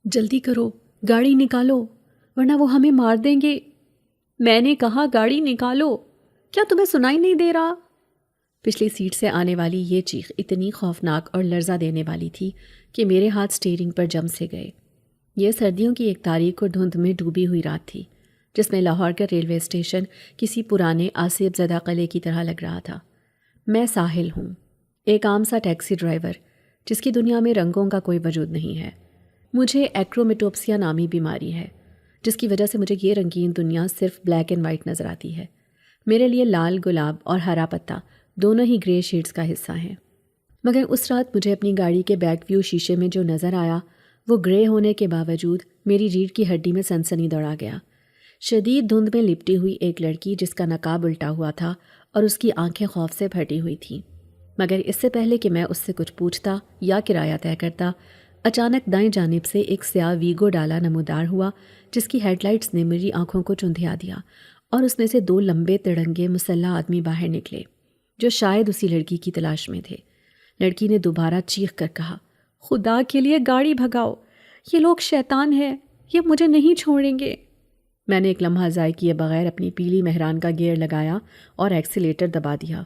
جلدی کرو، گاڑی نکالو ورنہ وہ ہمیں مار دیں گے۔ میں نے کہا گاڑی نکالو، کیا تمہیں سنائی نہیں دے رہا؟ پچھلی سیٹ سے آنے والی یہ چیخ اتنی خوفناک اور لرزہ دینے والی تھی کہ میرے ہاتھ سٹیئرنگ پر جم سے گئے۔ یہ سردیوں کی ایک تاریک اور دھند میں ڈوبی ہوئی رات تھی، جس میں لاہور کا ریلوے اسٹیشن کسی پرانے آصف زدہ قلعے کی طرح لگ رہا تھا۔ میں ساحل ہوں، ایک عام سا ٹیکسی ڈرائیور جس کی دنیا میں رنگوں کا کوئی وجود نہیں ہے۔ مجھے ایکرومیٹوپسیا نامی بیماری ہے، جس کی وجہ سے مجھے یہ رنگین دنیا صرف بلیک اینڈ وائٹ نظر آتی ہے۔ میرے لیے لال گلاب اور ہرا پتا دونوں ہی گرے شیڈز کا حصہ ہیں۔ مگر اس رات مجھے اپنی گاڑی کے بیک ویو شیشے میں جو نظر آیا وہ گرے ہونے کے باوجود میری ریڑھ کی ہڈی میں سنسنی دوڑا گیا۔ شدید دھند میں لپٹی ہوئی ایک لڑکی جس کا نقاب الٹا ہوا تھا اور اس کی آنکھیں خوف سے پھٹی ہوئی تھیں۔ مگر اس سے پہلے کہ میں اس سے کچھ پوچھتا یا کرایہ طے کرتا، اچانک دائیں جانب سے ایک سیاہ ویگو ڈالا نمودار ہوا جس کی ہیڈ لائٹس نے میری آنکھوں کو چندھیا دیا، اور اس میں سے دو لمبے تڑنگے مسلح آدمی باہر نکلے جو شاید اسی لڑکی کی تلاش میں تھے۔ لڑکی نے دوبارہ چیخ کر کہا، خدا کے لیے گاڑی بھگاؤ، یہ لوگ شیطان ہیں، یہ مجھے نہیں چھوڑیں گے۔ میں نے ایک لمحہ ضائع کیے بغیر اپنی پیلی مہران کا گیئر لگایا اور ایکسیلیٹر دبا دیا۔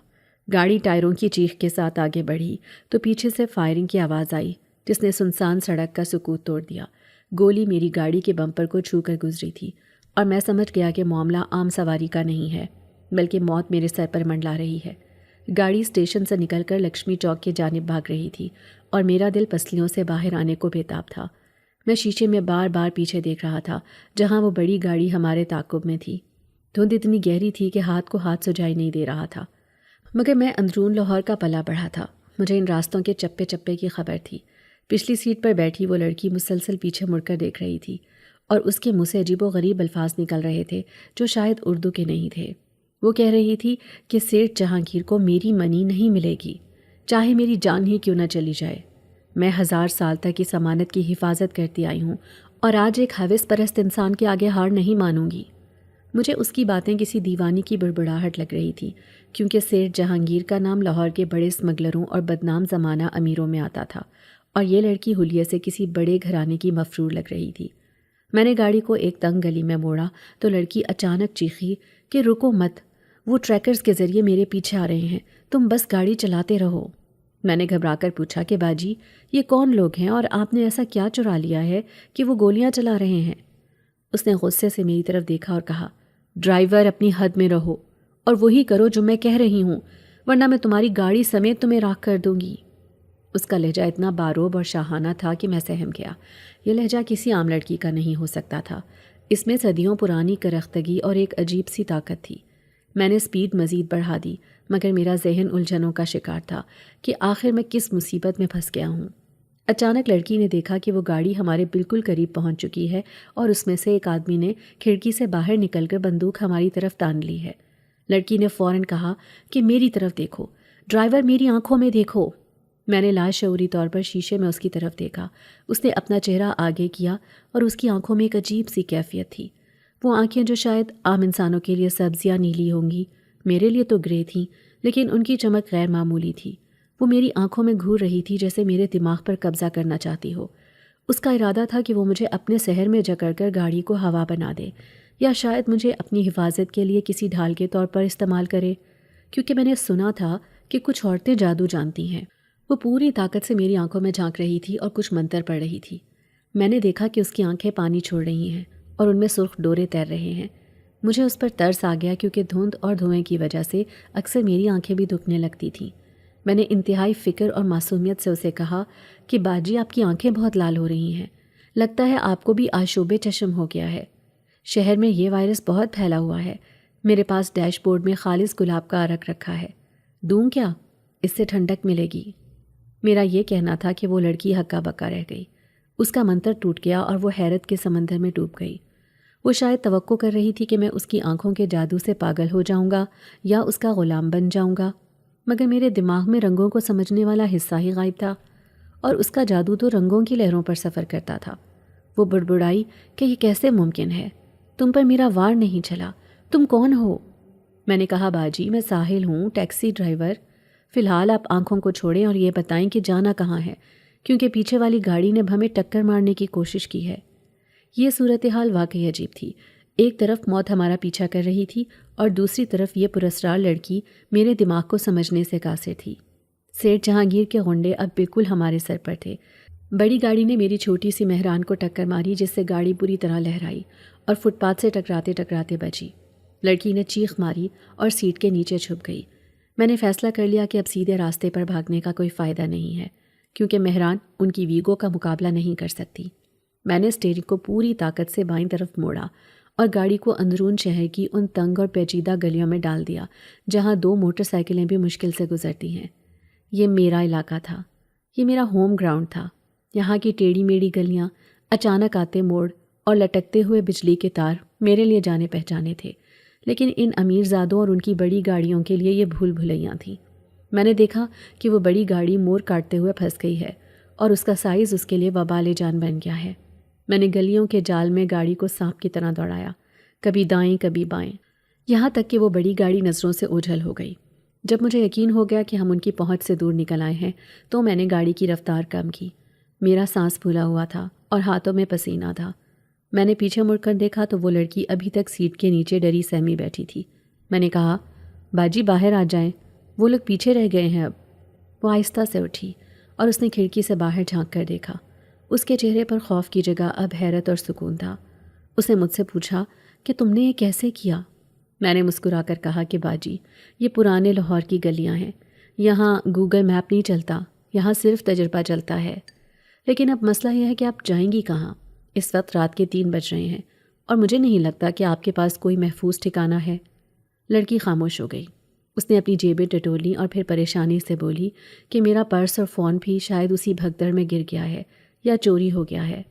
گاڑی ٹائروں کی چیخ کے ساتھ آگے بڑھی تو پیچھے سے فائرنگ کی آواز آئی جس نے سنسان سڑک کا سکوت توڑ دیا۔ گولی میری گاڑی کے بمپر کو چھو کر گزری تھی اور میں سمجھ گیا کہ معاملہ عام سواری کا نہیں ہے بلکہ موت میرے سر پر منڈلا رہی ہے۔ گاڑی اسٹیشن سے نکل کر لکشمی چوک کی جانب بھاگ رہی تھی اور میرا دل پسلیوں سے باہر آنے کو بے تاب تھا۔ میں شیشے میں بار بار پیچھے دیکھ رہا تھا جہاں وہ بڑی گاڑی ہمارے تعاقب میں تھی۔ دھند اتنی گہری تھی کہ ہاتھ کو ہاتھ سجائی نہیں دے رہا تھا، مگر میں اندرون لاہور کا پلا بڑھا تھا۔ مجھے ان راستوں کے چپے چپے کی خبر تھی۔ پچھلی سیٹ پر بیٹھی وہ لڑکی مسلسل پیچھے مڑ کر دیکھ رہی تھی اور اس کے منہ سے عجیب و غریب الفاظ نکل رہے تھے جو شاید اردو کے نہیں تھے۔ وہ کہہ رہی تھی کہ سیٹھ جہانگیر کو میری منی نہیں ملے گی، چاہے میری جان ہی کیوں نہ چلی جائے۔ میں 1000 سال تک اس امانت کی حفاظت کرتی آئی ہوں اور آج ایک حوث پرست انسان کے آگے ہار نہیں مانوں گی۔ مجھے اس کی باتیں کسی دیوانی کی بڑبڑاہٹ لگ رہی تھی، کیونکہ سیٹھ جہانگیر کا نام لاہور کے بڑے اسمگلروں اور بدنام زمانہ امیروں میں آتا تھا، اور یہ لڑکی حلیے سے کسی بڑے گھرانے کی مفرور لگ رہی تھی۔ میں نے گاڑی کو ایک تنگ گلی میں موڑا تو لڑکی اچانک چیخی کہ رکو مت، وہ ٹریکرز کے ذریعے میرے پیچھے آ رہے ہیں، تم بس گاڑی چلاتے رہو۔ میں نے گھبرا کر پوچھا کہ باجی یہ کون لوگ ہیں اور آپ نے ایسا کیا چرا لیا ہے کہ وہ گولیاں چلا رہے ہیں؟ اس نے غصے سے میری طرف دیکھا اور کہا، ڈرائیور اپنی حد میں رہو اور وہی کرو جو میں کہہ رہی ہوں، ورنہ میں تمہاری گاڑی سمیت تمہیں راکھ کر دوں گی۔ اس کا لہجہ اتنا باروب اور شاہانہ تھا کہ میں سہم گیا۔ یہ لہجہ کسی عام لڑکی کا نہیں ہو سکتا تھا، اس میں صدیوں پرانی کرختگی اور ایک عجیب سی طاقت تھی۔ میں نے سپیڈ مزید بڑھا دی، مگر میرا ذہن الجھنوں کا شکار تھا کہ آخر میں کس مصیبت میں پھنس گیا ہوں۔ اچانک لڑکی نے دیکھا کہ وہ گاڑی ہمارے بالکل قریب پہنچ چکی ہے اور اس میں سے ایک آدمی نے کھڑکی سے باہر نکل کر بندوق ہماری طرف تان لی ہے۔ لڑکی نے فوراً کہا کہ میری طرف دیکھو، ڈرائیور میری آنکھوں میں دیکھو۔ میں نے لاشعوری طور پر شیشے میں اس کی طرف دیکھا۔ اس نے اپنا چہرہ آگے کیا اور اس کی آنکھوں میں ایک عجیب سی کیفیت تھی۔ وہ آنکھیں جو شاید عام انسانوں کے لیے سبز یا نیلی ہوں گی، میرے لیے تو گرے تھیں، لیکن ان کی چمک غیر معمولی تھی۔ وہ میری آنکھوں میں گھور رہی تھی جیسے میرے دماغ پر قبضہ کرنا چاہتی ہو۔ اس کا ارادہ تھا کہ وہ مجھے اپنے سحر میں جکڑ کر گاڑی کو ہوا بنا دے، یا شاید مجھے اپنی حفاظت کے لیے کسی ڈھال کے طور پر استعمال کرے، کیونکہ میں نے سنا تھا کہ کچھ عورتیں جادو جانتی ہیں۔ وہ پوری طاقت سے میری آنکھوں میں جھانک رہی تھی اور کچھ منتر پڑھ رہی تھی۔ میں نے دیکھا کہ اس کی آنکھیں پانی چھوڑ رہی ہیں اور ان میں سرخ ڈورے تیر رہے ہیں۔ مجھے اس پر ترس آ گیا کیونکہ دھند اور دھوئیں کی وجہ سے اکثر میری آنکھیں بھی دکھنے لگتی تھیں۔ میں نے انتہائی فکر اور معصومیت سے اسے کہا کہ باجی آپ کی آنکھیں بہت لال ہو رہی ہیں، لگتا ہے آپ کو بھی آشوب چشم ہو گیا ہے۔ شہر میں یہ وائرس بہت پھیلا ہوا ہے۔ میرے پاس ڈیش بورڈ میں خالص گلاب کا عرق رکھا ہے، دوں کیا؟ اس سے ٹھنڈک ملے گی۔ میرا یہ کہنا تھا کہ وہ لڑکی ہکا بکا رہ گئی۔ اس کا منتر ٹوٹ گیا اور وہ حیرت کے سمندر میں ڈوب گئی۔ وہ شاید توقع کر رہی تھی کہ میں اس کی آنکھوں کے جادو سے پاگل ہو جاؤں گا یا اس کا غلام بن جاؤں گا، مگر میرے دماغ میں رنگوں کو سمجھنے والا حصہ ہی غائب تھا، اور اس کا جادو تو رنگوں کی لہروں پر سفر کرتا تھا۔ وہ بڑبڑائی کہ یہ کیسے ممکن ہے، تم پر میرا وار نہیں چلا، تم کون ہو؟ میں نے کہا باجی میں ساحل ہوں، ٹیکسی ڈرائیور۔ فی الحال آپ آنکھوں کو چھوڑیں اور یہ بتائیں کہ جانا کہاں ہے، کیونکہ پیچھے والی گاڑی نے ہمیں ٹکر مارنے کی کوشش کی ہے۔ یہ صورتحال واقعی عجیب تھی۔ ایک طرف موت ہمارا پیچھا کر رہی تھی اور دوسری طرف یہ پراسرار لڑکی میرے دماغ کو سمجھنے سے قاصر تھی۔ سیٹھ جہانگیر کے غنڈے اب بالکل ہمارے سر پر تھے۔ بڑی گاڑی نے میری چھوٹی سی مہران کو ٹکر ماری، جس سے گاڑی بری طرح لہرائی اور فٹ پاتھ سے ٹکراتے ٹکراتے بچی۔ لڑکی نے چیخ ماری اور سیٹ کے نیچے چھپ گئی۔ میں نے فیصلہ کر لیا کہ اب سیدھے راستے پر بھاگنے کا کوئی فائدہ نہیں ہے، کیونکہ مہران ان کی ویگو کا مقابلہ نہیں کر سکتی۔ میں نے اسٹیئرنگ کو پوری طاقت سے بائیں طرف موڑا اور گاڑی کو اندرون شہر کی ان تنگ اور پیچیدہ گلیوں میں ڈال دیا جہاں 2 موٹر سائیکلیں بھی مشکل سے گزرتی ہیں۔ یہ میرا علاقہ تھا، یہ میرا ہوم گراؤنڈ تھا۔ یہاں کی ٹیڑھی میڑھی گلیاں، اچانک آتے موڑ اور لٹکتے ہوئے بجلی کے تار میرے لیے جانے پہچانے تھے، لیکن ان امیر زادوں اور ان کی بڑی گاڑیوں کے لیے یہ بھول بھلیاں تھیں۔ میں نے دیکھا کہ وہ بڑی گاڑی موڑ کاٹتے ہوئے پھنس گئی ہے اور اس کا سائز اس کے لیے وبال جان بن گیا ہے۔ میں نے گلیوں کے جال میں گاڑی کو سانپ کی طرح دوڑایا، کبھی دائیں کبھی بائیں، یہاں تک کہ وہ بڑی گاڑی نظروں سے اوجھل ہو گئی۔ جب مجھے یقین ہو گیا کہ ہم ان کی پہنچ سے دور نکل آئے ہیں تو میں نے گاڑی کی رفتار کم کی۔ میرا سانس پھولا ہوا تھا اور ہاتھوں میں پسینہ تھا۔ میں نے پیچھے مڑ کر دیکھا تو وہ لڑکی ابھی تک سیٹ کے نیچے ڈری سہمی بیٹھی تھی۔ میں نے کہا، باجی باہر آ جائیں، وہ لوگ پیچھے رہ گئے ہیں اب۔ وہ آہستہ سے اٹھی اور اس نے کھڑکی سے باہر جھانک کر دیکھا۔ اس کے چہرے پر خوف کی جگہ اب حیرت اور سکون تھا۔ اس نے مجھ سے پوچھا کہ تم نے یہ کیسے کیا؟ میں نے مسکرا کر کہا کہ باجی، یہ پرانے لاہور کی گلیاں ہیں، یہاں گوگل میپ نہیں چلتا، یہاں صرف تجربہ چلتا ہے۔ لیکن اب مسئلہ یہ ہے کہ آپ جائیں گی کہاں؟ اس وقت رات کے 3 بج رہے ہیں اور مجھے نہیں لگتا کہ آپ کے پاس کوئی محفوظ ٹھکانہ ہے۔ لڑکی خاموش ہو گئی۔ اس نے اپنی جیبیں ٹٹولیں اور پھر پریشانی سے بولی کہ میرا پرس اور فون بھی شاید اسی بھگدڑ میں گر گیا ہے یا چوری ہو گیا ہے۔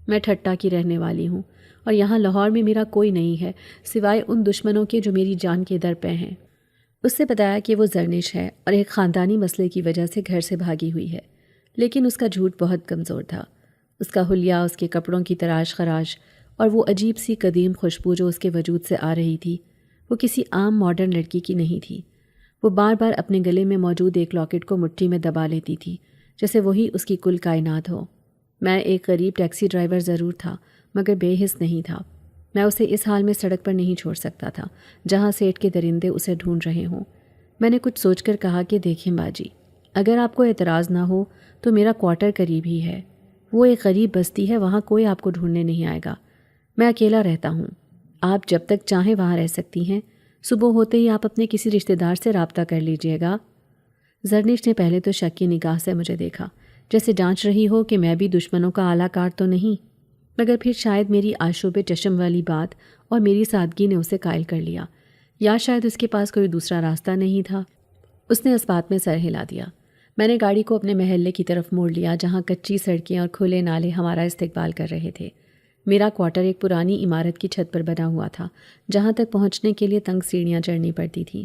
میں ٹھٹا کی رہنے والی ہوں اور یہاں لاہور میں میرا کوئی نہیں ہے سوائے ان دشمنوں کے جو میری جان کے در پہ ہیں۔ اس سے بتایا کہ وہ زرنش ہے اور ایک خاندانی مسئلے کی وجہ سے گھر سے بھاگی ہوئی ہے، لیکن اس کا جھوٹ بہت کمزور تھا۔ اس کا حلیہ، اس کے کپڑوں کی تراش خراش اور وہ عجیب سی قدیم خوشبو جو اس کے وجود سے آ رہی تھی، وہ کسی عام ماڈرن لڑکی کی نہیں تھی۔ وہ بار بار اپنے گلے میں موجود ایک لاکٹ کو مٹھی میں دبا لیتی تھی، جیسے وہی اس کی کل کائنات ہو۔ میں ایک غریب ٹیکسی ڈرائیور ضرور تھا، مگر بے حس نہیں تھا۔ میں اسے اس حال میں سڑک پر نہیں چھوڑ سکتا تھا جہاں سیٹھ کے درندے اسے ڈھونڈ رہے ہوں۔ میں نے کچھ سوچ کر کہا کہ دیکھیں باجی، اگر آپ کو اعتراض نہ ہو تو میرا کوارٹر قریب ہی ہے، وہ ایک غریب بستی ہے، وہاں کوئی آپ کو ڈھونڈنے نہیں آئے گا۔ میں اکیلا رہتا ہوں، آپ جب تک چاہیں وہاں رہ سکتی ہیں، صبح ہوتے ہی آپ اپنے کسی رشتہ دار سے رابطہ کر لیجئے گا۔ زرنش نے پہلے تو شک کی نگاہ سے مجھے دیکھا، جیسے جانچ رہی ہو کہ میں بھی دشمنوں کا اعلیٰ کار تو نہیں، مگر پھر شاید میری آشوب چشم والی بات اور میری سادگی نے اسے قائل کر لیا، یا شاید اس کے پاس کوئی دوسرا راستہ نہیں تھا۔ اس نے اس بات میں سر ہلا دیا۔ میں نے گاڑی کو اپنے محلے کی طرف موڑ لیا جہاں کچی سڑکیں اور کھلے نالے ہمارا استقبال کر رہے تھے۔ میرا کوارٹر ایک پرانی عمارت کی چھت پر بنا ہوا تھا، جہاں تک پہنچنے کے لیے تنگ سیڑھیاں چڑھنی پڑتی تھیں۔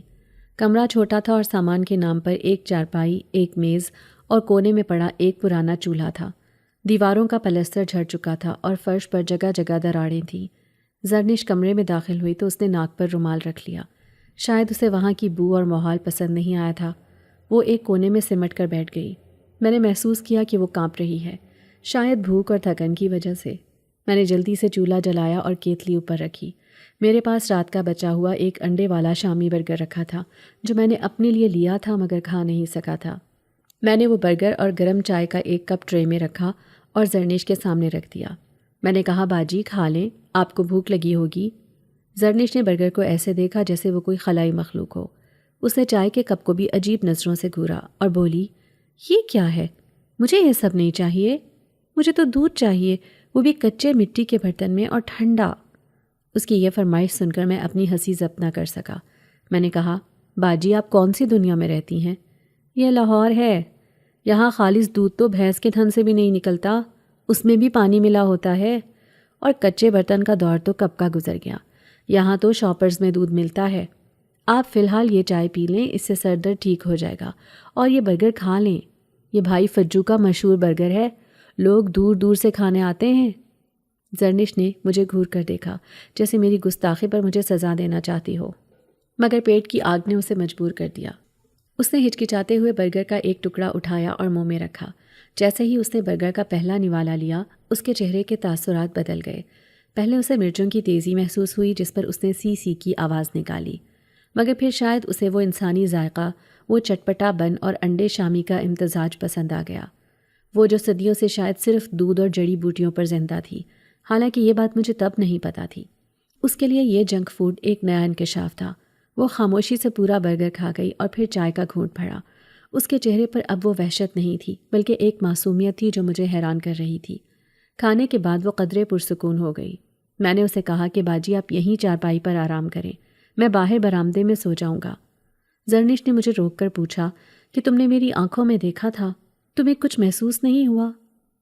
کمرہ چھوٹا تھا اور سامان کے نام پر ایک چارپائی، ایک میز اور کونے میں پڑا ایک پرانا چولہا تھا۔ دیواروں کا پلستر جھڑ چکا تھا اور فرش پر جگہ جگہ دراڑیں تھیں۔ زرنش کمرے میں داخل ہوئی تو اس نے ناک پر رومال رکھ لیا۔ شاید اسے وہاں کی بو اور ماحول پسند نہیں آیا تھا۔ وہ ایک کونے میں سمٹ کر بیٹھ گئی۔ میں نے محسوس کیا کہ وہ کانپ رہی ہے، شاید بھوک اور تھکن کی وجہ سے۔ میں نے جلدی سے چولہا جلایا اور کیتلی اوپر رکھی۔ میرے پاس رات کا بچا ہوا ایک انڈے والا شامی برگر رکھا تھا جو میں نے اپنے لیے لیا تھا مگر کھا نہیں سکا تھا۔ میں نے وہ برگر اور گرم چائے کا ایک کپ ٹرے میں رکھا اور زرنش کے سامنے رکھ دیا۔ میں نے کہا، باجی کھا لیں، آپ کو بھوک لگی ہوگی۔ زرنش نے برگر کو ایسے دیکھا جیسے وہ کوئی خلائی مخلوق ہو۔ اس نے چائے کے کپ کو بھی عجیب نظروں سے گھورا اور بولی، یہ کیا ہے؟ مجھے یہ سب نہیں چاہیے، مجھے تو دودھ چاہیے، وہ بھی کچے مٹی کے برتن میں اور ٹھنڈا۔ اس کی یہ فرمائش سن کر میں اپنی ہنسی ضبط نہ کر سکا۔ میں نے کہا، باجی آپ کون سی دنیا میں رہتی ہیں؟ یہ لاہور ہے، یہاں خالص دودھ تو بھینس کے تھن سے بھی نہیں نکلتا، اس میں بھی پانی ملا ہوتا ہے، اور کچے برتن کا دور تو کب کا گزر گیا، یہاں تو شاپرز میں دودھ ملتا ہے۔ آپ فی الحال یہ چائے پی لیں، اس سے سر درد ٹھیک ہو جائے گا، اور یہ برگر کھا لیں، یہ بھائی فجو کا مشہور برگر ہے، لوگ دور دور سے کھانے آتے ہیں۔ زرنش نے مجھے گھور کر دیکھا جیسے میری گستاخی پر مجھے سزا دینا چاہتی ہو، مگر پیٹ کی آگ نے اسے مجبور کر دیا۔ اس نے ہچکچاتے ہوئے برگر کا ایک ٹکڑا اٹھایا اور منہ میں رکھا۔ جیسے ہی اس نے برگر کا پہلا نوالا لیا اس کے چہرے کے تاثرات بدل گئے۔ پہلے اسے مرچوں کی تیزی محسوس ہوئی جس پر اس نے سی سی کی آواز نکالی، مگر پھر شاید اسے وہ انسانی ذائقہ، وہ چٹپٹا بن اور انڈے شامی کا امتزاج پسند آ گیا، وہ جو صدیوں سے شاید صرف دودھ اور جڑی بوٹیوں پر زندہ تھی، حالانکہ یہ بات مجھے تب نہیں پتہ تھی۔ اس کے لیے یہ جنک فوڈ ایک نیا انکشاف تھا۔ وہ خاموشی سے پورا برگر کھا گئی اور پھر چائے کا گھونٹ بھرا۔ اس کے چہرے پر اب وہ وحشت نہیں تھی بلکہ ایک معصومیت تھی جو مجھے حیران کر رہی تھی۔ کھانے کے بعد وہ قدرے پرسکون ہو گئی۔ میں نے اسے کہا کہ باجی آپ یہیں چارپائی پر آرام کریں، میں باہر برآمدے میں سو جاؤں گا۔ زرنش نے مجھے روک کر پوچھا کہ تم نے میری آنکھوں میں دیکھا تھا، تمہیں کچھ محسوس نہیں ہوا؟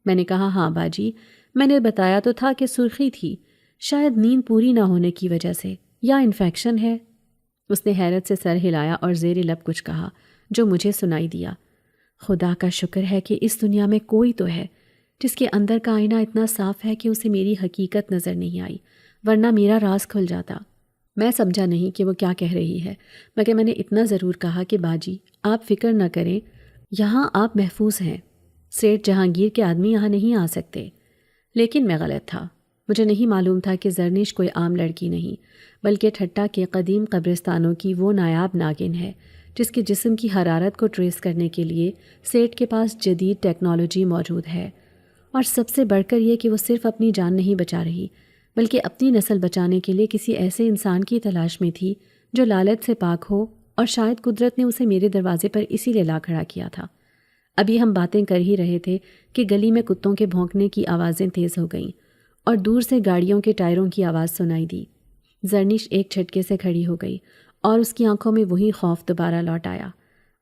میں نے کہا ہاں باجی، میں نے بتایا تو تھا کہ سرخی تھی، شاید نیند پوری نہ ہونے کی وجہ سے، یا انفیکشن ہے۔ اس نے حیرت سے سر ہلایا اور زیر لب کچھ کہا جو مجھے سنائی دیا۔ خدا کا شکر ہے کہ اس دنیا میں کوئی تو ہے جس کے اندر کا آئینہ اتنا صاف ہے کہ اسے میری حقیقت نظر نہیں آئی، ورنہ میرا راز کھل جاتا۔ میں سمجھا نہیں کہ وہ کیا کہہ رہی ہے، مگر میں نے اتنا ضرور کہا کہ باجی آپ فکر نہ کریں، یہاں آپ محفوظ ہیں، سیٹھ جہانگیر کے آدمی یہاں نہیں آ سکتے۔ لیکن میں غلط تھا۔ مجھے نہیں معلوم تھا کہ زرنش کوئی عام لڑکی نہیں بلکہ ٹھٹا کے قدیم قبرستانوں کی وہ نایاب ناگن ہے جس کے جسم کی حرارت کو ٹریس کرنے کے لیے سیٹھ کے پاس جدید ٹیکنالوجی موجود ہے، اور سب سے بڑھ کر یہ کہ وہ صرف اپنی جان نہیں بچا رہی بلکہ اپنی نسل بچانے کے لیے کسی ایسے انسان کی تلاش میں تھی جو لالچ سے پاک ہو، اور شاید قدرت نے اسے میرے دروازے پر اسی لیے لا کھڑا کیا تھا۔ ابھی ہم باتیں کر ہی رہے تھے کہ گلی میں کتوں کے بھونکنے کی آوازیں تیز ہو گئیں اور دور سے گاڑیوں کے ٹائروں کی آواز سنائی دی۔ زرنش ایک جھٹکے سے کھڑی ہو گئی اور اس کی آنکھوں میں وہی خوف دوبارہ لوٹ آیا۔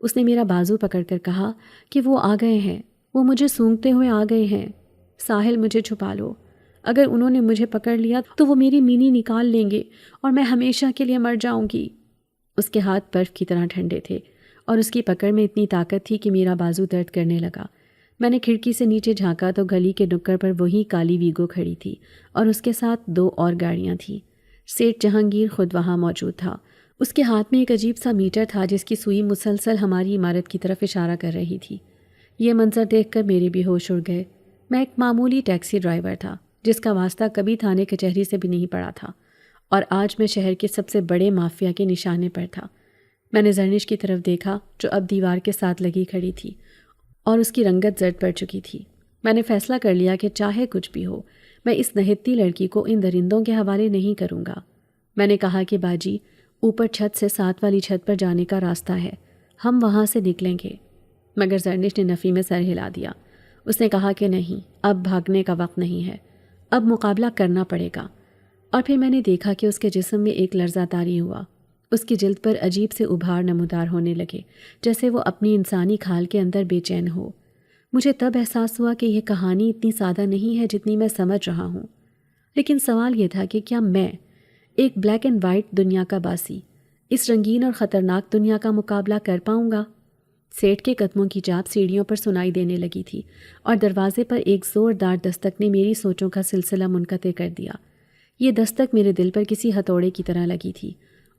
اس نے میرا بازو پکڑ کر کہا کہ وہ آ گئے ہیں، وہ مجھے سونگھتے ہوئے آ گئے ہیں، ساحل مجھے چھپا لو، اگر انہوں نے مجھے پکڑ لیا تو وہ میری مینی نکال لیں گے اور میں ہمیشہ کے لیے مر جاؤں گی۔ اس کے ہاتھ برف کی طرح ٹھنڈے تھے اور اس کی پکڑ میں اتنی طاقت تھی کہ میرا بازو درد کرنے لگا۔ میں نے کھڑکی سے نیچے جھانکا تو گلی کے نکڑ پر وہی کالی ویگو کھڑی تھی اور اس کے ساتھ 2 اور گاڑیاں تھیں۔ سیٹھ جہانگیر خود وہاں موجود تھا۔ اس کے ہاتھ میں ایک عجیب سا میٹر تھا جس کی سوئی مسلسل ہماری عمارت کی طرف اشارہ کر رہی تھی۔ یہ منظر دیکھ کر میرے بھی ہوش اڑ گئے۔ میں ایک معمولی ٹیکسی ڈرائیور تھا جس کا واسطہ کبھی تھانے کچہری سے بھی نہیں پڑا تھا، اور آج میں شہر کے سب سے بڑے مافیا کے نشانے پر تھا۔ میں نے زرنش کی طرف دیکھا جو اب دیوار کے ساتھ لگی کھڑی تھی اور اس کی رنگت زرد پڑ چکی تھی۔ میں نے فیصلہ کر لیا کہ چاہے کچھ بھی ہو، میں اس نہتی لڑکی کو ان درندوں کے حوالے نہیں کروں گا۔ میں نے کہا کہ باجی اوپر چھت سے 7 والی چھت پر جانے کا راستہ ہے، ہم وہاں سے نکلیں گے، مگر زرنش نے نفی میں سر ہلا دیا۔ اس نے کہا کہ نہیں، اب بھاگنے کا وقت نہیں ہے، اب مقابلہ کرنا پڑے گا۔ اور پھر میں نے دیکھا کہ اس کے جسم میں ایک لرزہ طاری ہوا، اس کی جلد پر عجیب سے ابھار نمودار ہونے لگے جیسے وہ اپنی انسانی کھال کے اندر بے چین ہو۔ مجھے تب احساس ہوا کہ یہ کہانی اتنی سادہ نہیں ہے جتنی میں سمجھ رہا ہوں، لیکن سوال یہ تھا کہ کیا میں، ایک بلیک اینڈ وائٹ دنیا کا باسی، اس رنگین اور خطرناک دنیا کا مقابلہ کر پاؤں گا؟ سیٹھ کے قدموں کی چاپ سیڑھیوں پر سنائی دینے لگی تھی اور دروازے پر ایک زوردار دستک نے میری سوچوں کا سلسلہ منقطع کر دیا۔ یہ دستک میرے دل پر کسی ہتھوڑے کی طرح لگی تھی،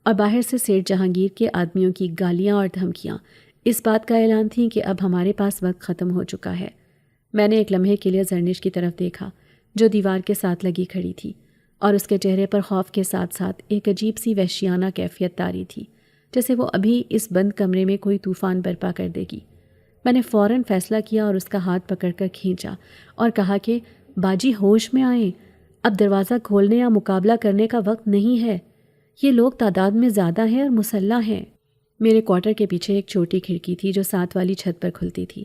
اور باہر سے سیٹھ جہانگیر کے آدمیوں کی گالیاں اور دھمکیاں اس بات کا اعلان تھیں کہ اب ہمارے پاس وقت ختم ہو چکا ہے۔ میں نے ایک لمحے کے لیے زرنش کی طرف دیکھا جو دیوار کے ساتھ لگی کھڑی تھی، اور اس کے چہرے پر خوف کے ساتھ ساتھ ایک عجیب سی وحشیانہ کیفیت طاری تھی، جیسے وہ ابھی اس بند کمرے میں کوئی طوفان برپا کر دے گی۔ میں نے فوراً فیصلہ کیا اور اس کا ہاتھ پکڑ کر کھینچا اور کہا کہ باجی ہوش میں آئیں، اب دروازہ کھولنے یا مقابلہ کرنے کا وقت نہیں ہے، یہ لوگ تعداد میں زیادہ ہیں اور مسلح ہیں۔ میرے کوارٹر کے پیچھے ایک چھوٹی کھڑکی تھی جو 7 والی چھت پر کھلتی تھی،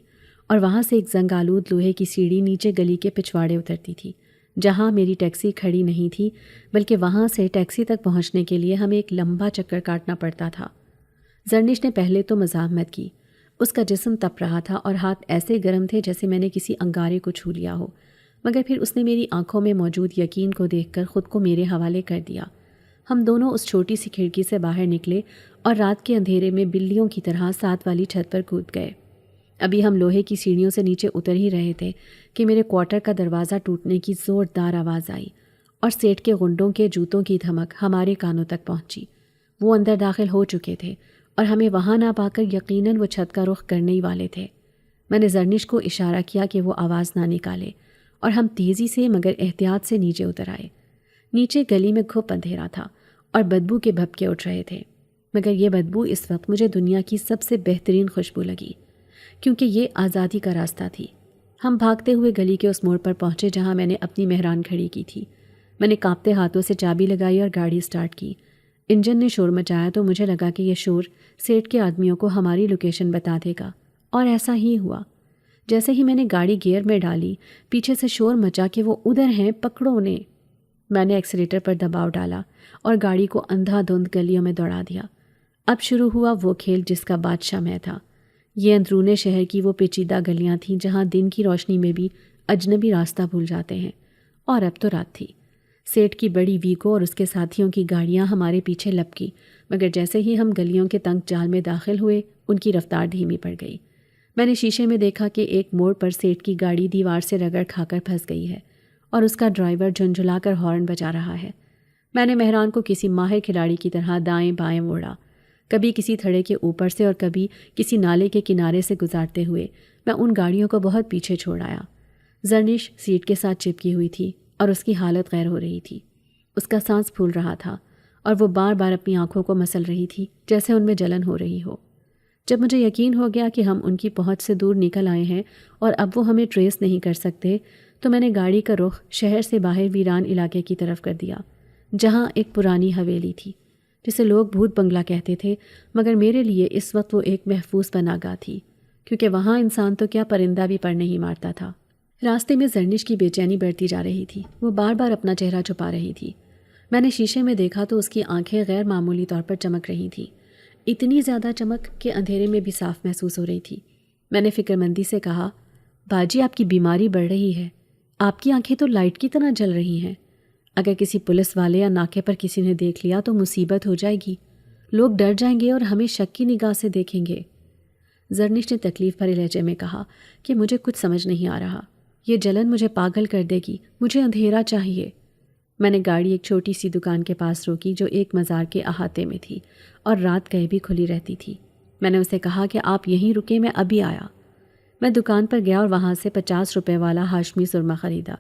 اور وہاں سے ایک زنگ آلود لوہے کی سیڑھی نیچے گلی کے پچھواڑے اترتی تھی جہاں میری ٹیکسی کھڑی نہیں تھی، بلکہ وہاں سے ٹیکسی تک پہنچنے کے لیے ہمیں ایک لمبا چکر کاٹنا پڑتا تھا۔ زرنش نے پہلے تو مزاحمت کی، اس کا جسم تپ رہا تھا اور ہاتھ ایسے گرم تھے جیسے میں نے کسی انگارے کو چھو لیا ہو، مگر پھر اس نے میری آنکھوں میں موجود یقین کو دیکھ کر خود کو میرے حوالے کر دیا۔ ہم دونوں اس چھوٹی سی کھڑکی سے باہر نکلے اور رات کے اندھیرے میں بلیوں کی طرح 7 والی چھت پر کود گئے۔ ابھی ہم لوہے کی سیڑھیوں سے نیچے اتر ہی رہے تھے کہ میرے کوارٹر کا دروازہ ٹوٹنے کی زوردار آواز آئی اور سیٹھ کے غنڈوں کے جوتوں کی دھمک ہمارے کانوں تک پہنچی۔ وہ اندر داخل ہو چکے تھے اور ہمیں وہاں نہ پا کر یقیناً وہ چھت کا رخ کرنے ہی والے تھے۔ میں نے زرنش کو اشارہ کیا کہ وہ آواز نہ نکالے اور ہم تیزی سے مگر احتیاط سے نیچے اتر آئے۔ نیچے گلی میں گھپ اندھیرا تھا اور بدبو کے بھپکے اٹھ رہے تھے، مگر یہ بدبو اس وقت مجھے دنیا کی سب سے بہترین خوشبو لگی، کیونکہ یہ آزادی کا راستہ تھی۔ ہم بھاگتے ہوئے گلی کے اس موڑ پر پہنچے جہاں میں نے اپنی مہران کھڑی کی تھی۔ میں نے کانپتے ہاتھوں سے چابی لگائی اور گاڑی سٹارٹ کی۔ انجن نے شور مچایا تو مجھے لگا کہ یہ شور سیٹ کے آدمیوں کو ہماری لوکیشن بتا دے گا، اور ایسا ہی ہوا۔ جیسے ہی میں نے گاڑی گیئر میں ڈالی، پیچھے سے شور مچا کہ وہ ادھر ہیں، پکڑو انہیں۔ میں نے ایکسیلیٹر پر دباؤ ڈالا اور گاڑی کو اندھا دھند گلیوں میں دوڑا دیا۔ اب شروع ہوا وہ کھیل جس کا بادشاہ میں تھا۔ یہ اندرون شہر کی وہ پیچیدہ گلیاں تھیں جہاں دن کی روشنی میں بھی اجنبی راستہ بھول جاتے ہیں، اور اب تو رات تھی۔ سیٹ کی بڑی ویگو اور اس کے ساتھیوں کی گاڑیاں ہمارے پیچھے لپکی، مگر جیسے ہی ہم گلیوں کے تنگ جال میں داخل ہوئے ان کی رفتار دھیمی پڑ گئی۔ میں نے شیشے میں دیکھا کہ ایک موڑ پر سیٹ کی گاڑی دیوار سے رگڑ کھا کر پھنس گئی ہے اور اس کا ڈرائیور جھنجھلا کر ہارن بجا رہا ہے۔ میں نے مہران کو کسی ماہر کھلاڑی کی طرح دائیں بائیں موڑا، کبھی کسی تھڑے کے اوپر سے اور کبھی کسی نالے کے کنارے سے گزارتے ہوئے میں ان گاڑیوں کو بہت پیچھے چھوڑ آیا۔ زرنش سیٹ کے ساتھ چپکی ہوئی تھی اور اس کی حالت غیر ہو رہی تھی۔ اس کا سانس پھول رہا تھا اور وہ بار بار اپنی آنکھوں کو مسل رہی تھی جیسے ان میں جلن ہو رہی ہو۔ جب مجھے یقین ہو گیا کہ ہم ان کی پہنچ سے دور نکل آئے ہیں اور اب وہ ہمیں ٹریس نہیں کر سکتے، تو میں نے گاڑی کا رخ شہر سے باہر ویران علاقے کی طرف کر دیا، جہاں ایک پرانی حویلی تھی جسے لوگ بھوت بنگلہ کہتے تھے، مگر میرے لیے اس وقت وہ ایک محفوظ پناہگاہ تھی، کیونکہ وہاں انسان تو کیا پرندہ بھی پر نہیں مارتا تھا۔ راستے میں زرنش کی بے چینی بڑھتی جا رہی تھی، وہ بار بار اپنا چہرہ چھپا رہی تھی۔ میں نے شیشے میں دیکھا تو اس کی آنکھیں غیر معمولی طور پر چمک رہی تھیں، اتنی زیادہ چمک کہ اندھیرے میں بھی صاف محسوس ہو رہی تھی۔ میں نے فکر مندی سے کہا، باجی آپ کی بیماری بڑھ رہی ہے، آپ کی آنکھیں تو لائٹ کی طرح جل رہی ہیں۔ اگر کسی پولیس والے یا ناکے پر کسی نے دیکھ لیا تو مصیبت ہو جائے گی، لوگ ڈر جائیں گے اور ہمیں شک کی نگاہ سے دیکھیں گے۔ زرنش نے تکلیف بھرے لہجے میں کہا کہ مجھے کچھ سمجھ نہیں آ رہا، یہ جلن مجھے پاگل کر دے گی، مجھے اندھیرا چاہیے۔ میں نے گاڑی ایک چھوٹی سی دکان کے پاس روکی جو ایک مزار کے احاطے میں تھی اور رات گئے بھی کھلی رہتی تھی۔ میں نے اسے کہا کہ آپ یہیں رکے، میں ابھی آیا۔ میں دکان پر گیا اور وہاں سے 50 روپے والا ہاشمی سرما خریدا۔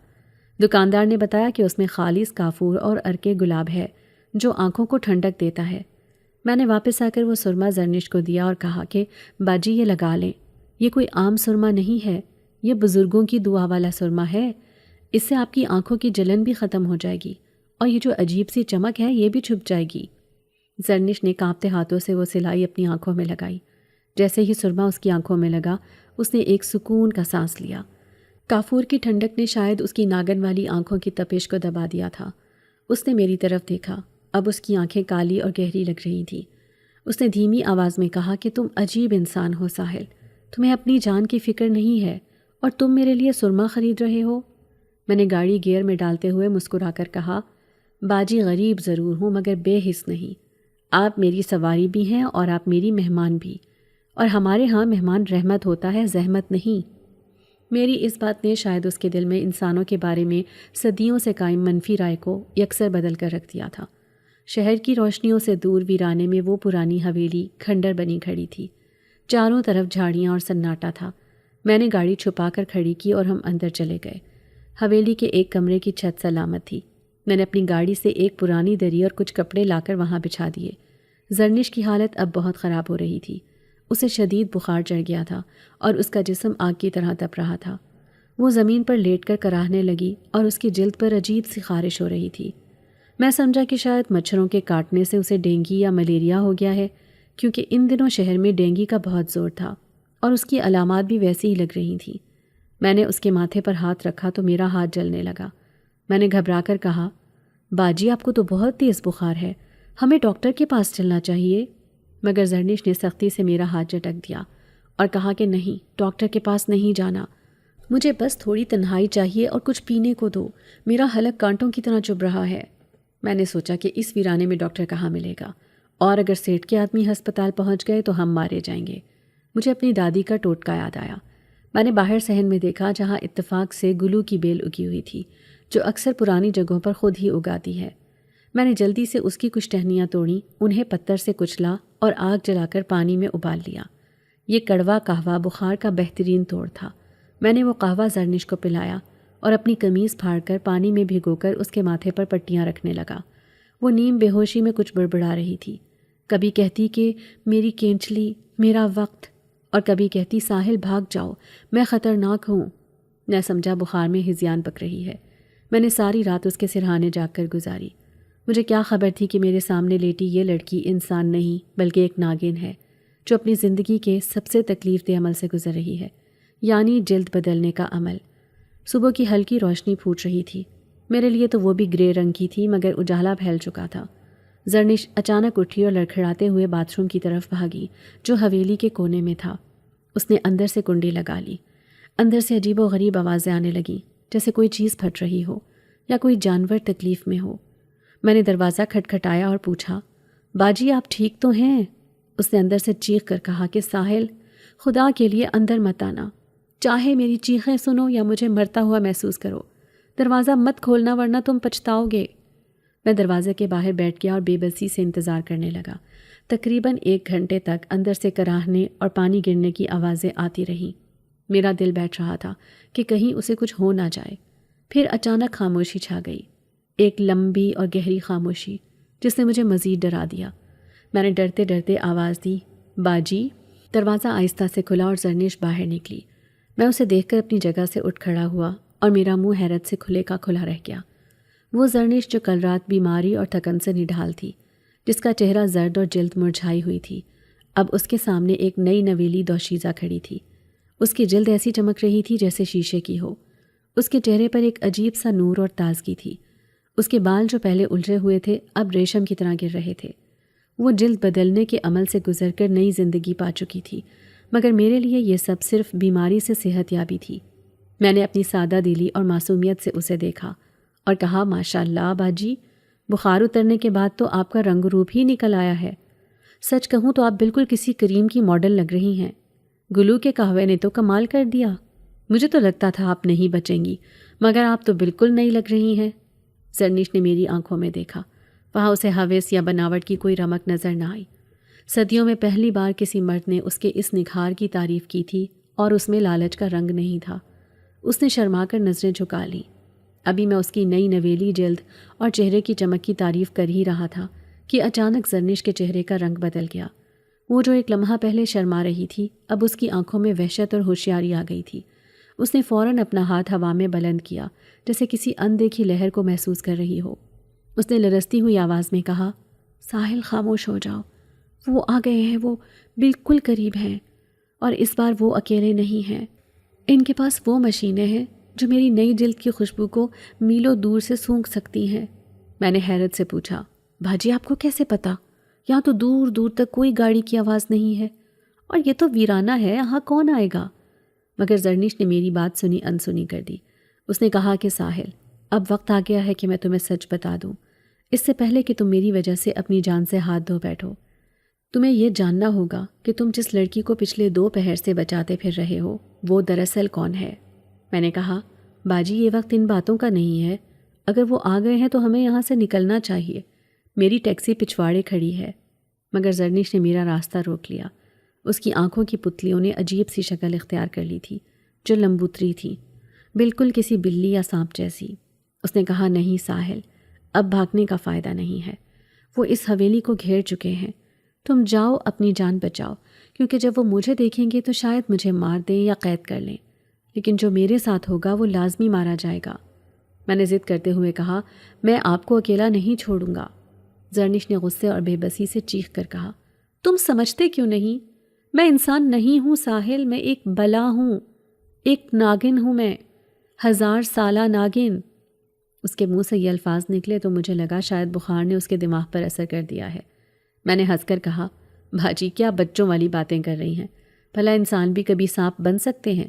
دکاندار نے بتایا کہ اس میں خالص کافور اور ارکے گلاب ہے جو آنکھوں کو ٹھنڈک دیتا ہے۔ میں نے واپس آ کر وہ سرما زرنش کو دیا اور کہا کہ باجی یہ لگا لیں، یہ کوئی عام سرما نہیں ہے، یہ بزرگوں کی دعا والا سرما ہے، اس سے آپ کی آنکھوں کی جلن بھی ختم ہو جائے گی اور یہ جو عجیب سی چمک ہے یہ بھی چھپ جائے گی۔ زرنش نے کانپتے ہاتھوں سے وہ سلائی اپنی آنکھوں میں لگائی۔ جیسے ہی سرما اس کی آنکھوں میں لگا، اس نے ایک سکون کا سانس لیا۔ کافور کی ٹھنڈک نے شاید اس کی ناگن والی آنکھوں کی تپش کو دبا دیا تھا۔ اس نے میری طرف دیکھا، اب اس کی آنکھیں کالی اور گہری لگ رہی تھیں۔ اس نے دھیمی آواز میں کہا کہ تم عجیب انسان ہو ساحل، تمہیں اپنی جان کی فکر نہیں ہے اور تم میرے لیے سرما خرید رہے ہو۔ میں نے گاڑی گیئر میں ڈالتے ہوئے مسکرا کر کہا، باجی غریب ضرور ہوں مگر بے حس نہیں، آپ میری سواری بھی ہیں اور آپ میری مہمان بھی، اور ہمارے ہاں مہمان رحمت ہوتا ہے، زحمت نہیں۔ میری اس بات نے شاید اس کے دل میں انسانوں کے بارے میں صدیوں سے قائم منفی رائے کو یکسر بدل کر رکھ دیا تھا۔ شہر کی روشنیوں سے دور ویرانے میں وہ پرانی حویلی کھنڈر بنی کھڑی تھی، چاروں طرف جھاڑیاں اور سناٹا تھا۔ میں نے گاڑی چھپا کر کھڑی کی اور ہم اندر چلے گئے۔ حویلی کے ایک کمرے کی چھت سلامت تھی۔ میں نے اپنی گاڑی سے ایک پرانی دری اور کچھ کپڑے لا کر وہاں بچھا دیے۔ زرنش کی حالت اب بہت خراب ہو رہی تھی، اسے شدید بخار چڑھ گیا تھا اور اس کا جسم آگ کی طرح تپ رہا تھا۔ وہ زمین پر لیٹ کر کراہنے لگی اور اس کی جلد پر عجیب سی خارش ہو رہی تھی۔ میں سمجھا کہ شاید مچھروں کے کاٹنے سے اسے ڈینگی یا ملیریا ہو گیا ہے، کیونکہ ان دنوں شہر میں ڈینگی کا بہت زور تھا اور اس کی علامات بھی ویسی ہی لگ رہی تھیں۔ میں نے اس کے ماتھے پر ہاتھ رکھا تو میرا ہاتھ جلنے لگا۔ میں نے گھبرا کر کہا، باجی آپ کو تو بہت تیز بخار ہے، ہمیں ڈاکٹر کے پاس چلنا چاہیے۔ مگر زرنش نے سختی سے میرا ہاتھ جھٹک دیا اور کہا کہ نہیں، ڈاکٹر کے پاس نہیں جانا، مجھے بس تھوڑی تنہائی چاہیے اور کچھ پینے کو دو، میرا حلق کانٹوں کی طرح چبھ رہا ہے۔ میں نے سوچا کہ اس ویرانے میں ڈاکٹر کہاں ملے گا، اور اگر سیٹ کے آدمی ہسپتال پہنچ گئے تو ہم مارے جائیں گے۔ مجھے اپنی دادی کا ٹوٹکا یاد آیا۔ میں نے باہر صحن میں دیکھا جہاں اتفاق سے گلو کی بیل اگی ہوئی تھی جو اکثر پرانی جگہوں پر خود ہی اگاتی ہے۔ میں نے جلدی سے اس کی کچھ ٹہنیاں توڑیں، انہیں پتھر سے کچلا اور آگ جلا کر پانی میں ابال لیا۔ یہ کڑوا قہوہ بخار کا بہترین توڑ تھا۔ میں نے وہ قہوہ زرنش کو پلایا اور اپنی قمیض پھاڑ کر پانی میں بھگو کر اس کے ماتھے پر پٹیاں رکھنے لگا۔ وہ نیم بے ہوشی میں کچھ بڑبڑا رہی تھی، کبھی کہتی کہ میری کینچلی، میرا وقت، اور کبھی کہتی ساحل بھاگ جاؤ، میں خطرناک ہوں۔ میں سمجھا بخار میں ہذیان پک رہی ہے۔ میں نے ساری رات اس کے سرہانے جاگ کر گزاری۔ مجھے کیا خبر تھی کہ میرے سامنے لیٹی یہ لڑکی انسان نہیں بلکہ ایک ناگن ہے جو اپنی زندگی کے سب سے تکلیف دہ عمل سے گزر رہی ہے، یعنی جلد بدلنے کا عمل۔ صبح کی ہلکی روشنی پھوٹ رہی تھی، میرے لیے تو وہ بھی گرے رنگ کی تھی، مگر اجالا پھیل چکا تھا۔ زرنش اچانک اٹھی اور لڑکھڑاتے ہوئے باتھ روم کی طرف بھاگی جو حویلی کے کونے میں تھا۔ اس نے اندر سے کنڈی لگا لی۔ اندر سے عجیب و غریب آوازیں آنے لگیں، جیسے کوئی چیز پھٹ رہی ہو یا کوئی جانور تکلیف میں ہو۔ میں نے دروازہ کھٹکھٹایا اور پوچھا، باجی آپ ٹھیک تو ہیں؟ اس نے اندر سے چیخ کر کہا کہ ساحل، خدا کے لیے اندر مت آنا، چاہے میری چیخیں سنو یا مجھے مرتا ہوا محسوس کرو، دروازہ مت کھولنا ورنہ تم پچھتاؤ گے۔ میں دروازے کے باہر بیٹھ گیا اور بے بسی سے انتظار کرنے لگا۔ تقریباً 1 گھنٹے تک اندر سے کراہنے اور پانی گرنے کی آوازیں آتی رہیں۔ میرا دل بیٹھ رہا تھا کہ کہیں اسے کچھ ہو نہ جائے۔ پھر اچانک خاموشی چھا گئی، ایک لمبی اور گہری خاموشی جس نے مجھے مزید ڈرا دیا۔ میں نے ڈرتے ڈرتے آواز دی، باجی۔ دروازہ آہستہ سے کھلا اور زرنش باہر نکلی۔ میں اسے دیکھ کر اپنی جگہ سے اٹھ کھڑا ہوا اور میرا منہ حیرت سے کھلے کا کھلا رہ گیا۔ وہ زرنش جو کل رات بیماری اور تھکن سے نڈھال تھی، جس کا چہرہ زرد اور جلد مرجھائی ہوئی تھی، اب اس کے سامنے ایک نئی نویلی دوشیزہ کھڑی تھی۔ اس کی جلد ایسی چمک رہی تھی جیسے شیشے کی ہو۔ اس کے چہرے پر ایک عجیب سا نور اور تازگی تھی۔ اس کے بال جو پہلے الجھے ہوئے تھے اب ریشم کی طرح گر رہے تھے۔ وہ جلد بدلنے کے عمل سے گزر کر نئی زندگی پا چکی تھی، مگر میرے لیے یہ سب صرف بیماری سے صحت یابی تھی۔ میں نے اپنی سادہ دلی اور معصومیت سے اسے دیکھا اور کہا، ماشاء اللہ باجی، بخار اترنے کے بعد تو آپ کا رنگ روپ ہی نکل آیا ہے۔ سچ کہوں تو آپ بالکل کسی کریم کی ماڈل لگ رہی ہیں۔ گلو کے قہوے نے تو کمال کر دیا۔ مجھے تو لگتا تھا آپ نہیں بچیں گی، مگر آپ تو بالکل نہیں لگ رہی ہیں۔ زرنش نے میری آنکھوں میں دیکھا۔ وہاں اسے حوث یا بناوٹ کی کوئی رمق نظر نہ آئی۔ صدیوں میں پہلی بار کسی مرد نے اس کے اس نکھار کی تعریف کی تھی اور اس میں لالچ کا رنگ نہیں تھا۔ اس نے شرما کر نظریں جھکا لیں۔ ابھی میں اس کی نئی نویلی جلد اور چہرے کی چمک کی تعریف کر ہی رہا تھا کہ اچانک زرنش کے چہرے کا رنگ بدل گیا۔ وہ جو ایک لمحہ پہلے شرما رہی تھی، اب اس کی آنکھوں میں وحشت اور ہوشیاری آ گئی تھی۔ اس نے فوراً اپنا ہاتھ ہوا میں بلند کیا، جیسے کسی اندیکھی لہر کو محسوس کر رہی ہو۔ اس نے لرزتی ہوئی آواز میں کہا، ساحل خاموش ہو جاؤ، وہ آ گئے ہیں، وہ بالکل قریب ہیں، اور اس بار وہ اکیلے نہیں ہیں۔ ان کے پاس وہ مشینیں ہیں جو میری نئی جلد کی خوشبو کو میلوں دور سے سونگھ سکتی ہیں۔ میں نے حیرت سے پوچھا، بھاجی آپ کو کیسے پتا؟ یہاں تو دور دور تک کوئی گاڑی کی آواز نہیں ہے، اور یہ تو ویرانہ ہے، یہاں کون آئے گا؟ مگر زرنش نے میری بات سنی انسنی کر دی۔ اس نے کہا کہ ساحل، اب وقت آ گیا ہے کہ میں تمہیں سچ بتا دوں، اس سے پہلے کہ تم میری وجہ سے اپنی جان سے ہاتھ دھو بیٹھو۔ تمہیں یہ جاننا ہوگا کہ تم جس لڑکی کو پچھلے 2 پہر سے بچاتے پھر رہے ہو، وہ دراصل کون ہے؟ میں نے کہا، باجی یہ وقت ان باتوں کا نہیں ہے، اگر وہ آ گئے ہیں تو ہمیں یہاں سے نکلنا چاہیے، میری ٹیکسی پچھواڑے کھڑی ہے۔ مگر زرنش نے میرا راستہ روک لیا۔ اس کی آنکھوں کی پتلیوں نے عجیب سی شکل اختیار کر لی تھی جو لمبوتری تھی، بالکل کسی بلی یا سانپ جیسی۔ اس نے کہا، نہیں ساحل، اب بھاگنے کا فائدہ نہیں ہے، وہ اس حویلی کو گھیر چکے ہیں، تم جاؤ اپنی جان بچاؤ، کیونکہ جب وہ مجھے دیکھیں گے تو شاید مجھے مار دیں یا قید کر لیں، لیکن جو میرے ساتھ ہوگا وہ لازمی مارا جائے گا۔ میں نے ضد کرتے ہوئے کہا، میں آپ کو اکیلا نہیں چھوڑوں گا۔ زرنش نے غصے اور بے بسی سے چیخ کر کہا، تم سمجھتے کیوں نہیں؟ میں انسان نہیں ہوں ساحل، میں ایک بلا ہوں، ایک ناگن ہوں، میں 1000 سالہ ناگن۔ اس کے منہ سے یہ الفاظ نکلے تو مجھے لگا شاید بخار نے اس کے دماغ پر اثر کر دیا ہے۔ میں نے ہنس کر کہا، بھاجی کیا بچوں والی باتیں کر رہی ہیں، بھلا انسان بھی کبھی سانپ بن سکتے ہیں؟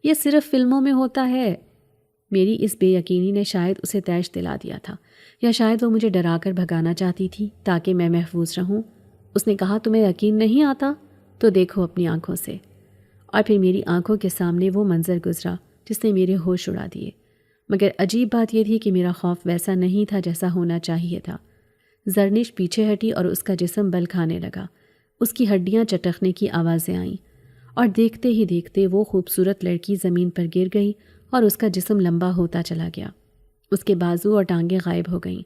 یہ صرف فلموں میں ہوتا ہے۔ میری اس بے یقینی نے شاید اسے طیش دلا دیا تھا، یا شاید وہ مجھے ڈرا کر بھگانا چاہتی تھی تاکہ میں محفوظ رہوں۔ اس نے کہا، تمہیں یقین نہیں آتا تو دیکھو اپنی آنکھوں سے۔ اور پھر میری آنکھوں کے سامنے وہ منظر گزرا جس نے میرے ہوش اڑا دیے۔ مگر عجیب بات یہ تھی کہ میرا خوف ویسا نہیں تھا جیسا ہونا چاہیے تھا۔ زرنش پیچھے ہٹی اور اس کا جسم بل کھانے لگا۔ اس کی ہڈیاں چٹکنے کی آوازیں آئیں اور دیکھتے ہی دیکھتے وہ خوبصورت لڑکی زمین پر گر گئی اور اس کا جسم لمبا ہوتا چلا گیا۔ اس کے بازو اور ٹانگیں غائب ہو گئیں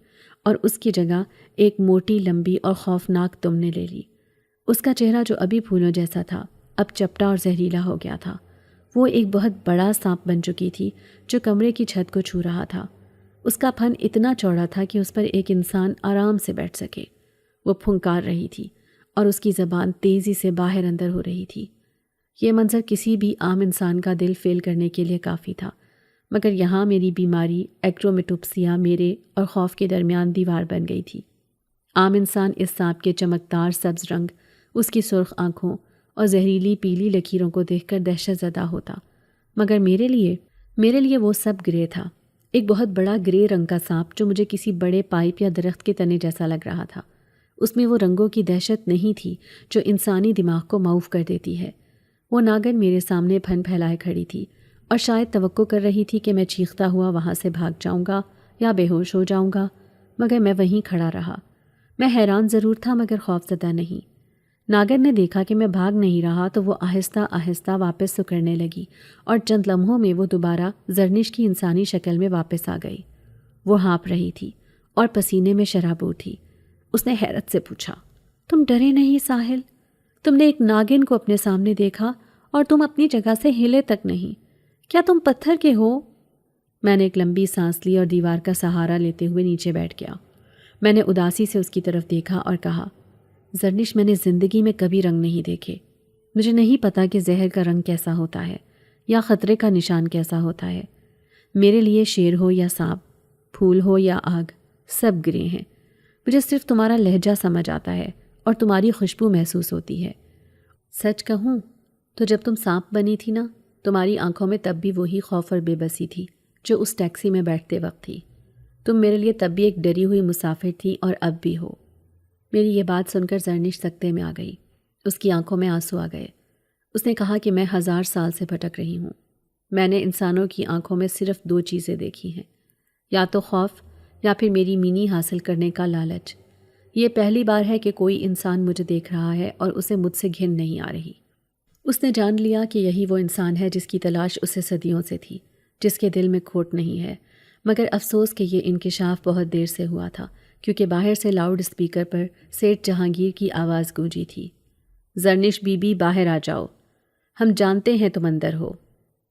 اور اس کی جگہ ایک موٹی لمبی اور خوفناک دم نے لے لی۔ اس کا چہرہ جو ابھی پھولوں جیسا تھا اب چپٹا اور زہریلا ہو گیا تھا۔ وہ ایک بہت بڑا سانپ بن چکی تھی جو کمرے کی چھت کو چھو رہا تھا۔ اس کا پھن اتنا چوڑا تھا کہ اس پر ایک انسان آرام سے بیٹھ سکے۔ وہ پھنکار رہی تھی اور اس کی زبان تیزی سے باہر اندر ہو رہی تھی۔ یہ منظر کسی بھی عام انسان کا دل فیل کرنے کے لیے کافی تھا، مگر یہاں میری بیماری ایکرومیٹوپسیا میرے اور خوف کے درمیان دیوار بن گئی تھی۔ عام انسان اس سانپ کے چمکدار سبز رنگ، اس کی سرخ آنکھوں اور زہریلی پیلی لکیروں کو دیکھ کر دہشت زدہ ہوتا، مگر میرے لیے وہ سب گرے تھا۔ ایک بہت بڑا گرے رنگ کا سانپ جو مجھے کسی بڑے پائپ یا درخت کے تنے جیسا لگ رہا تھا۔ اس میں وہ رنگوں کی دہشت نہیں تھی جو انسانی دماغ کو معوف کر دیتی ہے۔ وہ ناگن میرے سامنے پھن پھیلائے کھڑی تھی اور شاید توقع کر رہی تھی کہ میں چیختا ہوا وہاں سے بھاگ جاؤں گا یا بے ہوش ہو جاؤں گا، مگر میں وہیں کھڑا رہا۔ میں حیران ضرور تھا مگر خوف زدہ نہیں۔ ناگر نے دیکھا کہ میں بھاگ نہیں رہا تو وہ آہستہ آہستہ واپس سکڑنے لگی اور چند لمحوں میں وہ دوبارہ زرنش کی انسانی شکل میں واپس آ گئی۔ وہ ہانپ رہی تھی اور پسینے میں شرابور تھی۔ اس نے حیرت سے پوچھا، تم ڈرے نہیں ساحل؟ تم نے ایک ناگن کو اپنے سامنے دیکھا اور تم اپنی جگہ سے ہلے تک نہیں۔ کیا تم پتھر کے ہو؟ میں نے ایک لمبی سانس لی اور دیوار کا سہارا لیتے ہوئے نیچے بیٹھ گیا۔ میں نے اداسی سے اس کی طرف دیکھا اور کہا، زرنش، میں نے زندگی میں کبھی رنگ نہیں دیکھے۔ مجھے نہیں پتا کہ زہر کا رنگ کیسا ہوتا ہے یا خطرے کا نشان کیسا ہوتا ہے۔ میرے لیے شیر ہو یا سانپ، پھول ہو یا آگ، سب گرے ہیں۔ مجھے صرف تمہارا لہجہ سمجھ آتا ہے اور تمہاری خوشبو محسوس ہوتی ہے۔ سچ کہوں تو جب تم سانپ بنی تھی نا، تمہاری آنکھوں میں تب بھی وہی خوف اور بے بسی تھی جو اس ٹیکسی میں بیٹھتے وقت تھی۔ تم میرے لیے تب بھی ایک ڈری ہوئی مسافر تھی اور اب بھی ہو۔ میری یہ بات سن کر زرنش سکتے میں آ گئی۔ اس کی آنکھوں میں آنسو آ گئے۔ اس نے کہا کہ میں 1000 سال سے بھٹک رہی ہوں۔ میں نے انسانوں کی آنکھوں میں صرف 2 چیزیں دیکھی ہیں، یا تو خوف یا پھر میری مینی حاصل کرنے کا لالچ۔ یہ پہلی بار ہے کہ کوئی انسان مجھے دیکھ رہا ہے اور اسے مجھ سے گھن نہیں آ رہی۔ اس نے جان لیا کہ یہی وہ انسان ہے جس کی تلاش اسے صدیوں سے تھی، جس کے دل میں کھوٹ نہیں ہے، مگر افسوس کہ یہ انکشاف بہت دیر سے ہوا تھا، کیونکہ باہر سے لاؤڈ اسپیکر پر سیٹھ جہانگیر کی آواز گونجی تھی، زرنش بی بی باہر آ جاؤ، ہم جانتے ہیں تم اندر ہو،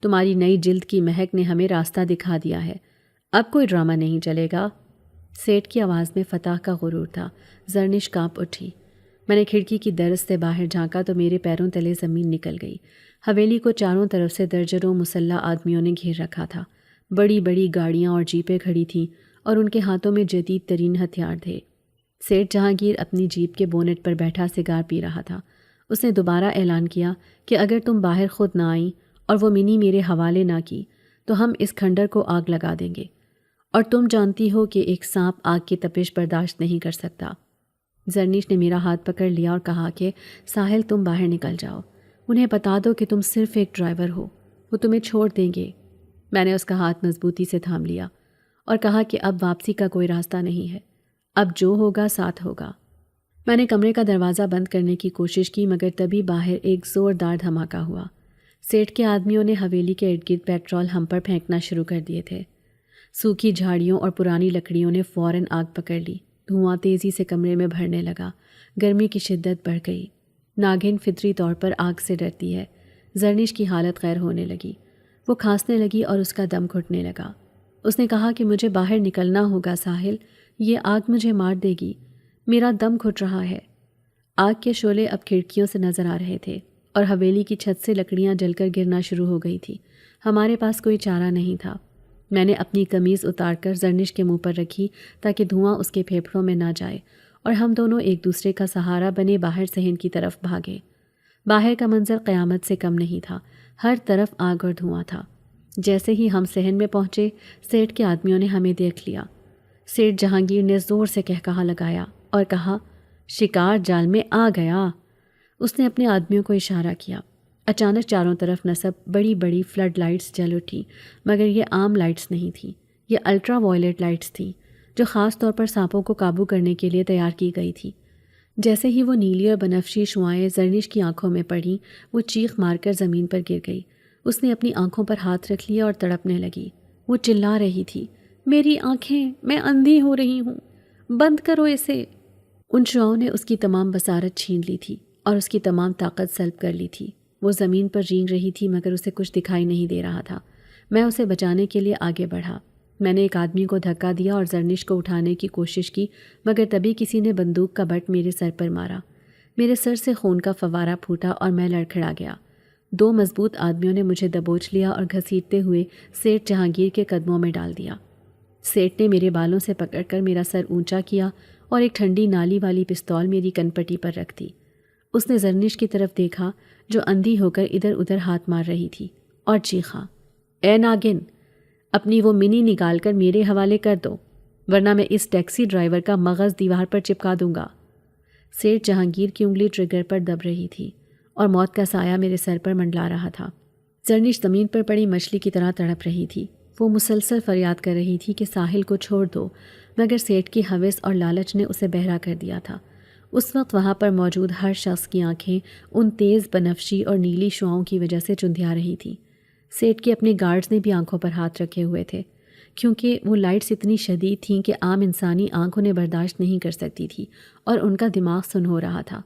تمہاری نئی جلد کی مہک نے ہمیں راستہ دکھا دیا ہے، اب کوئی ڈرامہ نہیں چلے گا۔ سیٹھ کی آواز میں فتح کا غرور تھا۔ زرنش کانپ اٹھی۔ میں نے کھڑکی کی درز سے باہر جھانکا تو میرے پیروں تلے زمین نکل گئی۔ حویلی کو چاروں طرف سے درجنوں مسلح آدمیوں نے گھیر رکھا تھا۔ بڑی بڑی گاڑیاں اور جیپیں کھڑی تھیں اور ان کے ہاتھوں میں جدید ترین ہتھیار تھے۔ سیٹھ جہانگیر اپنی جیپ کے بونٹ پر بیٹھا سگار پی رہا تھا۔ اس نے دوبارہ اعلان کیا کہ اگر تم باہر خود نہ آئیں اور وہ منی میرے حوالے نہ کی تو ہم اس کھنڈر کو آگ لگا دیں گے، اور تم جانتی ہو کہ ایک سانپ آگ کی تپش برداشت نہیں کر سکتا۔ زرنش نے میرا ہاتھ پکڑ لیا اور کہا کہ ساحل، تم باہر نکل جاؤ، انہیں بتا دو کہ تم صرف ایک ڈرائیور ہو، وہ تمہیں چھوڑ دیں گے۔ میں نے اس کا ہاتھ مضبوطی سے تھام لیا اور کہا کہ اب واپسی کا کوئی راستہ نہیں ہے، اب جو ہوگا ساتھ ہوگا۔ میں نے کمرے کا دروازہ بند کرنے کی کوشش کی مگر تبھی باہر ایک زوردار دھماکہ ہوا۔ سیٹھ کے آدمیوں نے حویلی کے ارد گرد پیٹرول ہم پر پھینکنا شروع کر دیے تھے۔ سوکھی جھاڑیوں اور پرانی لکڑیوں نے فوراً آگ پکڑ لی۔ دھواں تیزی سے کمرے میں بھرنے لگا۔ گرمی کی شدت بڑھ گئی۔ ناگن فطری طور پر آگ سے ڈرتی ہے۔ زرنش کی حالت غیر ہونے لگی۔ وہ کھانسنے لگی اور اس کا دم گھٹنے لگا۔ اس نے کہا کہ مجھے باہر نکلنا ہوگا ساحل، یہ آگ مجھے مار دے گی، میرا دم گھٹ رہا ہے۔ آگ کے شعلے اب کھڑکیوں سے نظر آ رہے تھے اور حویلی کی چھت سے لکڑیاں جل کر گرنا شروع ہو گئی تھی۔ ہمارے پاس کوئی چارہ نہیں تھا۔ میں نے اپنی قمیض اتار کر زرنش کے منہ پر رکھی تاکہ دھواں اس کے پھیپھڑوں میں نہ جائے، اور ہم دونوں ایک دوسرے کا سہارا بنے باہر صحن کی طرف بھاگے۔ باہر کا منظر قیامت سے کم نہیں تھا۔ ہر طرف آگ اور دھواں تھا۔ جیسے ہی ہم صحن میں پہنچے، سیٹھ کے آدمیوں نے ہمیں دیکھ لیا۔ سیٹھ جہانگیر نے زور سے کہا لگایا اور کہا، شکار جال میں آ گیا۔ اس نے اپنے آدمیوں کو اشارہ کیا۔ اچانک چاروں طرف نصب بڑی بڑی فلڈ لائٹس جل اٹھی، مگر یہ عام لائٹس نہیں تھیں، یہ الٹرا وائلٹ لائٹس تھیں جو خاص طور پر سانپوں کو قابو کرنے کے لیے تیار کی گئی تھی۔ جیسے ہی وہ نیلی اور بنفشی شعاعیں زرنش کی آنکھوں میں پڑیں وہ چیخ مار کر زمین پر گر گئی۔ اس نے اپنی آنکھوں پر ہاتھ رکھ لیا اور تڑپنے لگی۔ وہ چلا رہی تھی، میری آنکھیں، میں اندھی ہو رہی ہوں، بند کرو اسے۔ ان شعاعوں نے اس کی تمام بصارت چھین لی تھی اور اس کی تمام طاقت سلب کر لی تھی۔ وہ زمین پر رینگ رہی تھی مگر اسے کچھ دکھائی نہیں دے رہا تھا۔ میں اسے بچانے کے لیے آگے بڑھا۔ میں نے ایک آدمی کو دھکا دیا اور زرنش کو اٹھانے کی کوشش کی مگر تبھی کسی نے بندوق کا بٹ میرے سر پر مارا۔ میرے سر سے خون کا فوارہ پھوٹا اور میں لڑکھڑا گیا۔ 2 مضبوط آدمیوں نے مجھے دبوچ لیا اور گھسیٹتے ہوئے سیٹھ جہانگیر کے قدموں میں ڈال دیا۔ سیٹھ نے میرے بالوں سے پکڑ کر میرا سر اونچا کیا اور ایک ٹھنڈی نالی والی پستول میری کنپٹی پر رکھ دی۔ اس نے زرنش کی طرف دیکھا جو اندھی ہو کر ادھر ادھر ہاتھ مار رہی تھی اور چیخا، اے ناگن، اپنی وہ منی نکال کر میرے حوالے کر دو ورنہ میں اس ٹیکسی ڈرائیور کا مغز دیوار پر چپکا دوں گا۔ سیٹھ جہانگیر کی انگلی ٹریگر پر دب رہی تھی اور موت کا سایہ میرے سر پر منڈلا رہا تھا۔ زرنش زمین پر پڑی مچھلی کی طرح تڑپ رہی تھی۔ وہ مسلسل فریاد کر رہی تھی کہ ساحل کو چھوڑ دو مگر سیٹھ کی ہوس اور لالچ نے اسے بہرا کر دیا تھا۔ اس وقت وہاں پر موجود ہر شخص کی آنکھیں ان تیز بنفشی اور نیلی شعاؤں کی وجہ سے چندھیا رہی تھیں۔ سیٹھ کے اپنے گارڈز نے بھی آنکھوں پر ہاتھ رکھے ہوئے تھے کیونکہ وہ لائٹس اتنی شدید تھیں کہ عام انسانی آنکھ انہیں برداشت نہیں کر سکتی تھی اور ان کا دماغ سن ہو رہا تھا۔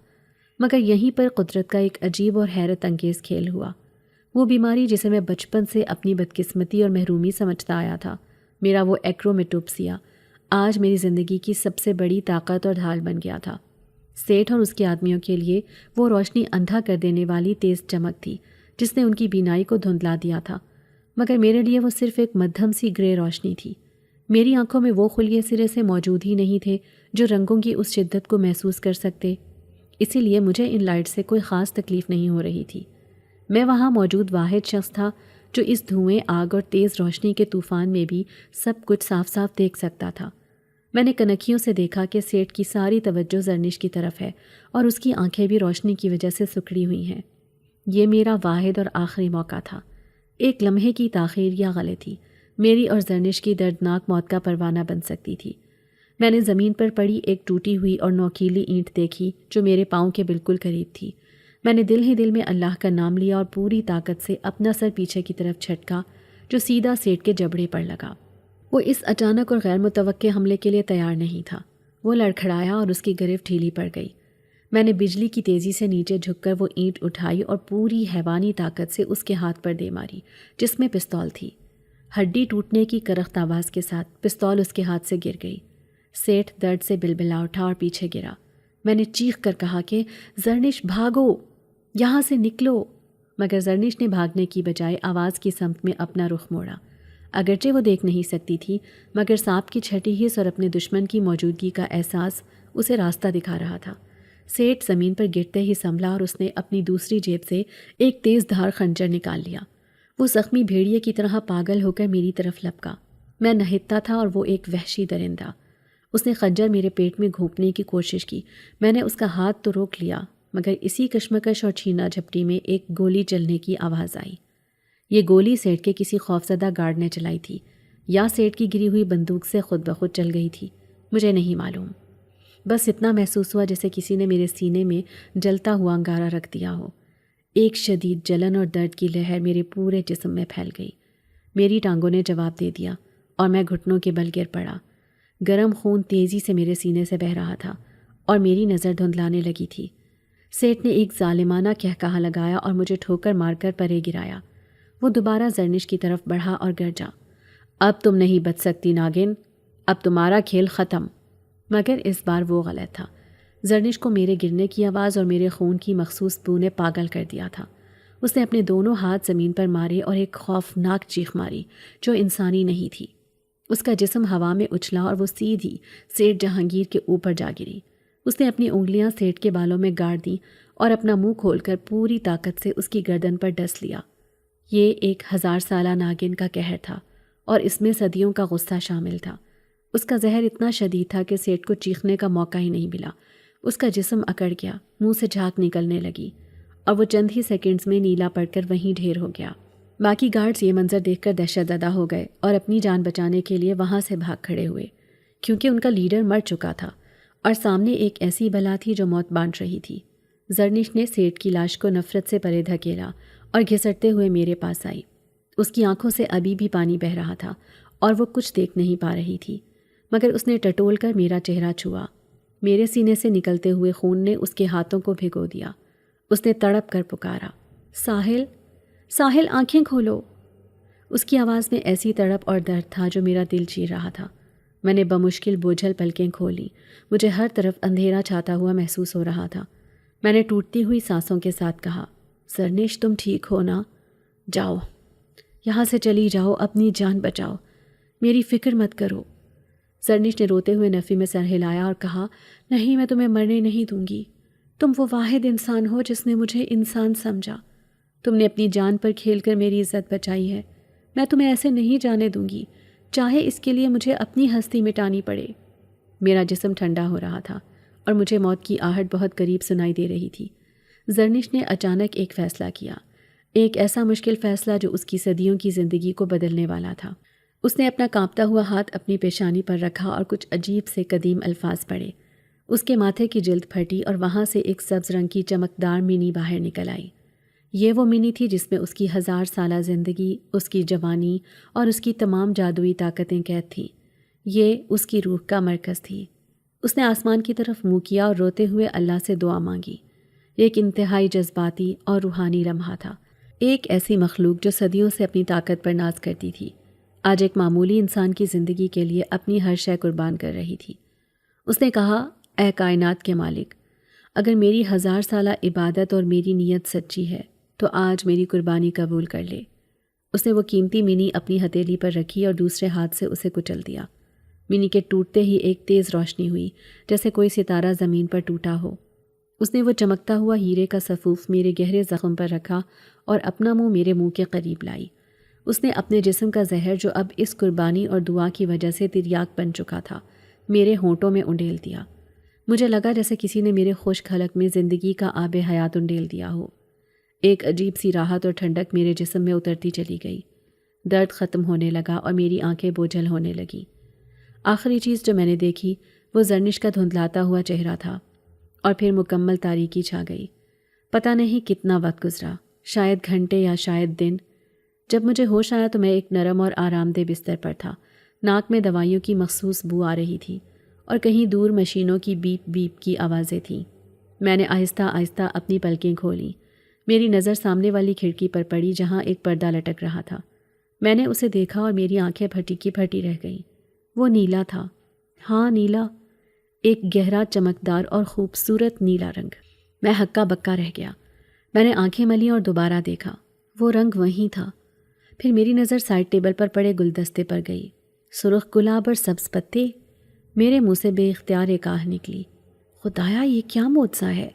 مگر یہیں پر قدرت کا ایک عجیب اور حیرت انگیز کھیل ہوا۔ وہ بیماری جسے میں بچپن سے اپنی بدقسمتی اور محرومی سمجھتا آیا تھا، میرا وہ ایکرومیٹوپسیا، آج میری زندگی کی سب سے بڑی طاقت اور ڈھال بن گیا تھا۔ سیٹھ اور اس کے آدمیوں کے لیے وہ روشنی اندھا کر دینے والی تیز چمک تھی جس نے ان کی بینائی کو دھندلا دیا تھا، مگر میرے لیے وہ صرف ایک مدھم سی گرے روشنی تھی۔ میری آنکھوں میں وہ خلیے سرے سے موجود ہی نہیں تھے جو رنگوں کی اس شدت کو محسوس کر سکتے، اسی لیے مجھے ان لائٹ سے کوئی خاص تکلیف نہیں ہو رہی تھی۔ میں وہاں موجود واحد شخص تھا جو اس دھوئیں، آگ اور تیز روشنی کے طوفان میں بھی سب کچھ صاف صاف دیکھ سکتا تھا۔ میں نے کنکھیوں سے دیکھا کہ سیٹھ کی ساری توجہ زرنش کی طرف ہے اور اس کی آنکھیں بھی روشنی کی وجہ سے سکڑی ہوئی ہیں۔ یہ میرا واحد اور آخری موقع تھا۔ ایک لمحے کی تاخیر یا غلطی میری اور زرنش کی دردناک موت کا پروانہ بن سکتی تھی۔ میں نے زمین پر پڑی ایک ٹوٹی ہوئی اور نوکیلی اینٹ دیکھی جو میرے پاؤں کے بالکل قریب تھی۔ میں نے دل ہی دل میں اللہ کا نام لیا اور پوری طاقت سے اپنا سر پیچھے کی طرف جھٹکا جو سیدھا سیٹھ کے جبڑے پر لگا۔ وہ اس اچانک اور غیر متوقع حملے کے لیے تیار نہیں تھا۔ وہ لڑکھڑایا اور اس کی گرفت ڈھیلی پڑ گئی۔ میں نے بجلی کی تیزی سے نیچے جھک کر وہ اینٹ اٹھائی اور پوری حیوانی طاقت سے اس کے ہاتھ پر دے ماری جس میں پستول تھی۔ ہڈی ٹوٹنے کی کرخت آواز کے ساتھ پستول اس کے ہاتھ سے گر گئی۔ سیٹھ درد سے بلبلا اٹھا اور پیچھے گرا۔ میں نے چیخ کر کہا کہ زرنش بھاگو، یہاں سے نکلو، مگر زرنش نے بھاگنے کی بجائے آواز کی سمت میں اپنا رخ موڑا۔ اگرچہ وہ دیکھ نہیں سکتی تھی مگر سانپ کی چھٹی حس اور اپنے دشمن کی موجودگی کا احساس اسے راستہ دکھا رہا تھا۔ سیٹھ زمین پر گرتے ہی سنبھلا اور اس نے اپنی دوسری جیب سے ایک تیز دھار خنجر نکال لیا۔ وہ زخمی بھیڑیے کی طرح پاگل ہو کر میری طرف لپکا۔ میں نہتتا تھا اور وہ ایک وحشی درندہ۔ اس نے خنجر میرے پیٹ میں گھونپنے کی کوشش کی۔ میں نے اس کا ہاتھ تو روک لیا مگر اسی کشمکش اور چھینا جھپٹی میں ایک گولی چلنے کی آواز آئی۔ یہ گولی سیٹھ کے کسی خوفزدہ گارڈ نے چلائی تھی یا سیٹھ کی گری ہوئی بندوق سے خود بخود چل گئی تھی، مجھے نہیں معلوم۔ بس اتنا محسوس ہوا جیسے کسی نے میرے سینے میں جلتا ہوا انگارہ رکھ دیا ہو۔ ایک شدید جلن اور درد کی لہر میرے پورے جسم میں پھیل گئی۔ میری ٹانگوں نے جواب دے دیا اور میں گھٹنوں کے بل گر پڑا۔ گرم خون تیزی سے میرے سینے سے بہہ رہا تھا اور میری نظر دھندلانے لگی تھی۔ سیٹھ نے ایک ظالمانہ کہکہا لگایا اور مجھے ٹھوکر مار کر پرے گرایا۔ وہ دوبارہ زرنش کی طرف بڑھا اور گرجا، اب تم نہیں بچ سکتی ناگن، اب تمہارا کھیل ختم۔ مگر اس بار وہ غلط تھا۔ زرنش کو میرے گرنے کی آواز اور میرے خون کی مخصوص بو نے پاگل کر دیا تھا۔ اس نے اپنے دونوں ہاتھ زمین پر مارے اور ایک خوفناک چیخ ماری جو انسانی نہیں تھی۔ اس کا جسم ہوا میں اچھلا اور وہ سیدھی سیٹھ جہانگیر کے اوپر جا گری۔ اس نے اپنی انگلیاں سیٹھ کے بالوں میں گاڑ دیں اور اپنا منہ کھول کر پوری طاقت سے اس کی گردن پر ڈس لیا۔ یہ ایک 1000 سالہ ناگن کا قہر تھا اور اس میں صدیوں کا غصہ شامل تھا۔ اس کا زہر اتنا شدید تھا کہ سیٹھ کو چیخنے کا موقع ہی نہیں ملا۔ اس کا جسم اکڑ گیا، منہ سے جھاگ نکلنے لگی اور وہ چند ہی سیکنڈز میں نیلا پڑ کر وہیں ڈھیر ہو گیا۔ باقی گارڈز یہ منظر دیکھ کر دہشت زدہ ہو گئے اور اپنی جان بچانے کے لیے وہاں سے بھاگ کھڑے ہوئے کیونکہ ان کا لیڈر مر چکا تھا اور سامنے ایک ایسی بلا تھی جو موت بانٹ رہی تھی۔ زرنش نے سیٹھ کی لاش کو نفرت سے پرے دھکیلا اور گھسٹتے ہوئے میرے پاس آئی۔ اس کی آنکھوں سے ابھی بھی پانی بہہ رہا تھا اور وہ کچھ دیکھ نہیں پا رہی تھی، مگر اس نے ٹٹول کر میرا چہرہ چھوا۔ میرے سینے سے نکلتے ہوئے خون نے اس کے ہاتھوں کو بھگو دیا۔ اس نے تڑپ کر پکارا، ساحل، ساحل، آنکھیں کھولو۔ اس کی آواز میں ایسی تڑپ اور درد تھا جو میرا دل چیر رہا تھا۔ میں نے بمشکل بوجھل پلکیں کھولی۔ مجھے ہر طرف اندھیرا چھاتا ہوا محسوس ہو رہا تھا۔ میں نے ٹوٹتی ہوئی سانسوں کے ساتھ کہا، زرنش، تم ٹھیک ہو نا؟ جاؤ، یہاں سے چلی جاؤ، اپنی جان بچاؤ، میری فکر مت کرو۔ زرنش نے روتے ہوئے نفی میں سر ہلایا اور کہا، نہیں، میں تمہیں مرنے نہیں دوں گی۔ تم وہ واحد انسان ہو جس نے مجھے انسان سمجھا۔ تم نے اپنی جان پر کھیل کر میری عزت بچائی ہے۔ میں تمہیں ایسے نہیں جانے دوں گی، چاہے اس کے لیے مجھے اپنی ہستی مٹانی پڑے۔ میرا جسم ٹھنڈا ہو رہا تھا اور مجھے موت کی آہٹ بہت قریب سنائی دے رہی تھی۔ زرنش نے اچانک ایک فیصلہ کیا، ایک ایسا مشکل فیصلہ جو اس کی صدیوں کی زندگی کو بدلنے والا تھا۔ اس نے اپنا کانپتا ہوا ہاتھ اپنی پیشانی پر رکھا اور کچھ عجیب سے قدیم الفاظ پڑھے۔ اس کے ماتھے کی جلد پھٹی اور وہاں سے ایک سبز رنگ کی چمکدار منی باہر نکل آئی۔ یہ وہ منی تھی جس میں اس کی 1000 سالہ زندگی، اس کی جوانی اور اس کی تمام جادوئی طاقتیں قید تھیں۔ یہ اس کی روح کا مرکز تھی۔ اس نے آسمان کی طرف منہ کیا اور روتے ہوئے اللہ سے دعا مانگی۔ ایک انتہائی جذباتی اور روحانی لمحہ تھا۔ ایک ایسی مخلوق جو صدیوں سے اپنی طاقت پر ناز کرتی تھی، آج ایک معمولی انسان کی زندگی کے لیے اپنی ہر شے قربان کر رہی تھی۔ اس نے کہا، اے کائنات کے مالک، اگر میری 1000 سالہ عبادت اور میری نیت سچی ہے تو آج میری قربانی قبول کر لے۔ اس نے وہ قیمتی منی اپنی ہتھیلی پر رکھی اور دوسرے ہاتھ سے اسے کچل دیا۔ منی کے ٹوٹتے ہی ایک تیز روشنی ہوئی، جیسے کوئی ستارہ زمین پر ٹوٹا ہو۔ اس نے وہ چمکتا ہوا ہیرے کا سفوف میرے گہرے زخم پر رکھا اور اپنا منہ میرے منہ کے قریب لائی۔ اس نے اپنے جسم کا زہر جو اب اس قربانی اور دعا کی وجہ سے تریاک بن چکا تھا، میرے ہونٹوں میں انڈیل دیا۔ مجھے لگا جیسے کسی نے میرے خشک حلق میں زندگی کا آب حیات انڈیل دیا ہو۔ ایک عجیب سی راحت اور ٹھنڈک میرے جسم میں اترتی چلی گئی۔ درد ختم ہونے لگا اور میری آنکھیں بوجھل ہونے لگیں۔ آخری چیز جو میں نے دیکھی وہ زرنش کا دھندلاتا ہوا چہرہ تھا، اور پھر مکمل تاریکی چھا گئی۔ پتہ نہیں کتنا وقت گزرا، شاید گھنٹے یا شاید دن۔ جب مجھے ہوش آیا تو میں ایک نرم اور آرام دہ بستر پر تھا۔ ناک میں دوائیوں کی مخصوص بو آ رہی تھی اور کہیں دور مشینوں کی بیپ بیپ کی آوازیں تھیں۔ میں نے آہستہ آہستہ اپنی پلکیں کھولیں۔ میری نظر سامنے والی کھڑکی پر پڑی جہاں ایک پردہ لٹک رہا تھا۔ میں نے اسے دیکھا اور میری آنکھیں پھٹی کی پھٹی رہ گئیں۔ وہ نیلا تھا، ہاں نیلا، ایک گہرا چمکدار اور خوبصورت نیلا رنگ۔ میں ہکا بکا رہ گیا۔ میں نے آنکھیں ملیں اور دوبارہ دیکھا، وہ رنگ وہیں تھا۔ پھر میری نظر سائڈ ٹیبل پر پڑے گلدستے پر گئی۔ سرخ گلاب اور سبز پتے۔ میرے منہ سے بے اختیار ایک آہ نکلی، خدایا یہ کیا معجزہ ہے!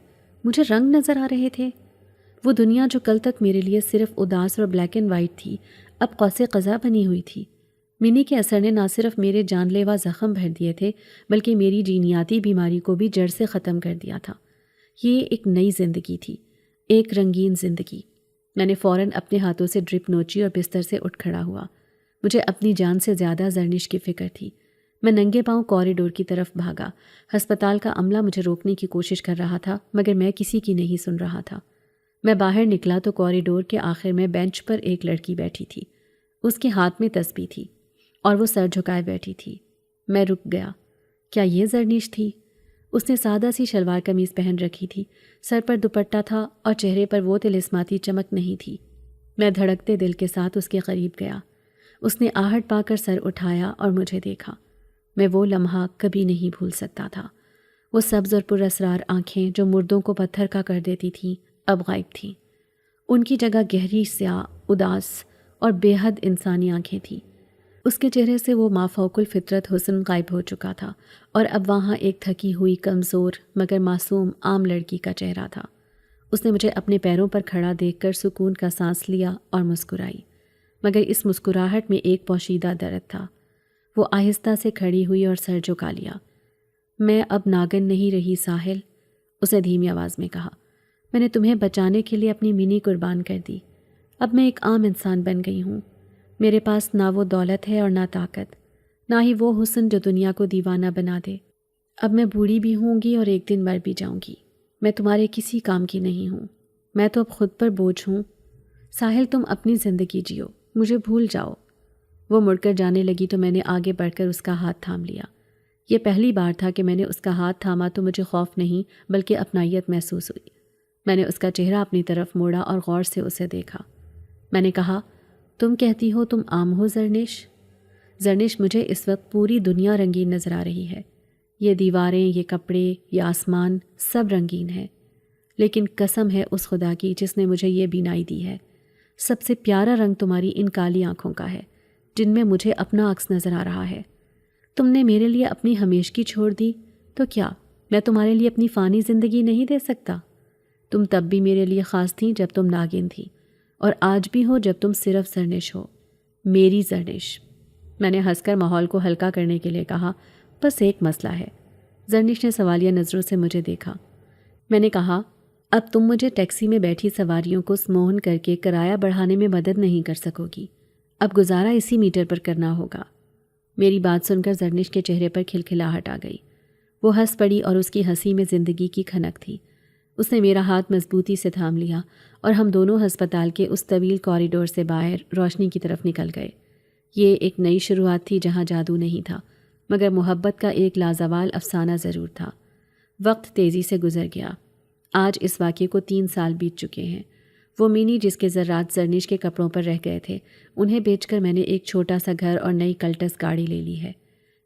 مجھے رنگ نظر آ رہے تھے۔ وہ دنیا جو کل تک میرے لیے صرف اداس اور بلیک اینڈ وائٹ تھی، اب قوس قزح بنی ہوئی تھی۔ منی کے اثر نے نہ صرف میرے جان لیوا زخم بھر دیے تھے بلکہ میری جینیاتی بیماری کو بھی جڑ سے ختم کر دیا تھا۔ یہ ایک نئی زندگی تھی، ایک رنگین زندگی۔ میں نے فوراً اپنے ہاتھوں سے ڈرپ نوچی اور بستر سے اٹھ کھڑا ہوا۔ مجھے اپنی جان سے زیادہ زرنش کی فکر تھی۔ میں ننگے پاؤں کوریڈور کی طرف بھاگا۔ ہسپتال کا عملہ مجھے روکنے کی کوشش کر رہا تھا مگر میں کسی کی نہیں سن رہا تھا۔ میں باہر نکلا تو کوریڈور کے آخر میں بینچ پر ایک لڑکی بیٹھی تھی۔ اس کے ہاتھ میں تسبیح تھی اور وہ سر جھکائے بیٹھی تھی۔ میں رک گیا۔ کیا یہ زرنش تھی؟ اس نے سادہ سی شلوار قمیض پہن رکھی تھی، سر پر دوپٹہ تھا اور چہرے پر وہ طلسماتی چمک نہیں تھی۔ میں دھڑکتے دل کے ساتھ اس کے قریب گیا۔ اس نے آہٹ پا کر سر اٹھایا اور مجھے دیکھا۔ میں وہ لمحہ کبھی نہیں بھول سکتا تھا۔ وہ سبز اور پر اسرار آنکھیں جو مردوں کو پتھر کا کر دیتی تھیں اب غائب تھیں۔ ان کی جگہ گہری سیاہ، اداس اور بے حد انسانی آنکھیں تھیں۔ اس کے چہرے سے وہ مافوق الفطرت حسن غائب ہو چکا تھا اور اب وہاں ایک تھکی ہوئی، کمزور مگر معصوم عام لڑکی کا چہرہ تھا۔ اس نے مجھے اپنے پیروں پر کھڑا دیکھ کر سکون کا سانس لیا اور مسکرائی، مگر اس مسکراہٹ میں ایک پوشیدہ درد تھا۔ وہ آہستہ سے کھڑی ہوئی اور سر جھکا لیا۔ میں اب ناگن نہیں رہی ساحل، اس نے دھیمی آواز میں کہا۔ میں نے تمہیں بچانے کے لیے اپنی منی قربان کر دی۔ اب میں ایک عام انسان بن گئی ہوں۔ میرے پاس نہ وہ دولت ہے اور نہ طاقت، نہ ہی وہ حسن جو دنیا کو دیوانہ بنا دے۔ اب میں بوڑھی بھی ہوں گی اور ایک دن مر بھی جاؤں گی، میں تمہارے کسی کام کی نہیں ہوں، میں تو اب خود پر بوجھ ہوں۔ ساحل تم اپنی زندگی جیو، مجھے بھول جاؤ۔ وہ مڑ کر جانے لگی تو میں نے آگے بڑھ کر اس کا ہاتھ تھام لیا۔ یہ پہلی بار تھا کہ میں نے اس کا ہاتھ تھاما تو مجھے خوف نہیں بلکہ اپنائیت محسوس ہوئی۔ میں نے اس کا چہرہ اپنی طرف موڑا اور غور سے اسے دیکھا۔ میں نے کہا، تم کہتی ہو تم عام ہو زرنش؟ زرنش، مجھے اس وقت پوری دنیا رنگین نظر آ رہی ہے۔ یہ دیواریں، یہ کپڑے، یہ آسمان، سب رنگین ہے، لیکن قسم ہے اس خدا کی جس نے مجھے یہ بینائی دی ہے، سب سے پیارا رنگ تمہاری ان کالی آنکھوں کا ہے جن میں مجھے اپنا عکس نظر آ رہا ہے۔ تم نے میرے لیے اپنی ہمیشگی چھوڑ دی تو کیا میں تمہارے لیے اپنی فانی زندگی نہیں دے سکتا؟ تم تب بھی میرے لیے خاص تھیں جب تم ناگن تھی، اور آج بھی ہو جب تم صرف زرنش ہو، میری زرنش۔ میں نے ہنس کر ماحول کو ہلکا کرنے کے لیے کہا، بس ایک مسئلہ ہے۔ زرنش نے سوالیہ نظروں سے مجھے دیکھا۔ میں نے کہا، اب تم مجھے ٹیکسی میں بیٹھی سواریوں کو سموہن کر کے کرایہ بڑھانے میں مدد نہیں کر سکو گی، اب گزارا اسی میٹر پر کرنا ہوگا۔ میری بات سن کر زرنش کے چہرے پر کھلکھلاہٹ آ گئی۔ وہ ہنس پڑی اور اس کی ہنسی میں زندگی کی کھنک تھی۔ اس نے میرا ہاتھ مضبوطی سے تھام لیا اور ہم دونوں ہسپتال کے اس طویل کوریڈور سے باہر روشنی کی طرف نکل گئے۔ یہ ایک نئی شروعات تھی جہاں جادو نہیں تھا، مگر محبت کا ایک لازوال افسانہ ضرور تھا۔ وقت تیزی سے گزر گیا۔ آج اس واقعے کو 3 سال بیت چکے ہیں۔ وہ مینی جس کے ذرات زرنش کے کپڑوں پر رہ گئے تھے، انہیں بیچ کر میں نے ایک چھوٹا سا گھر اور نئی کلٹس گاڑی لے لی ہے۔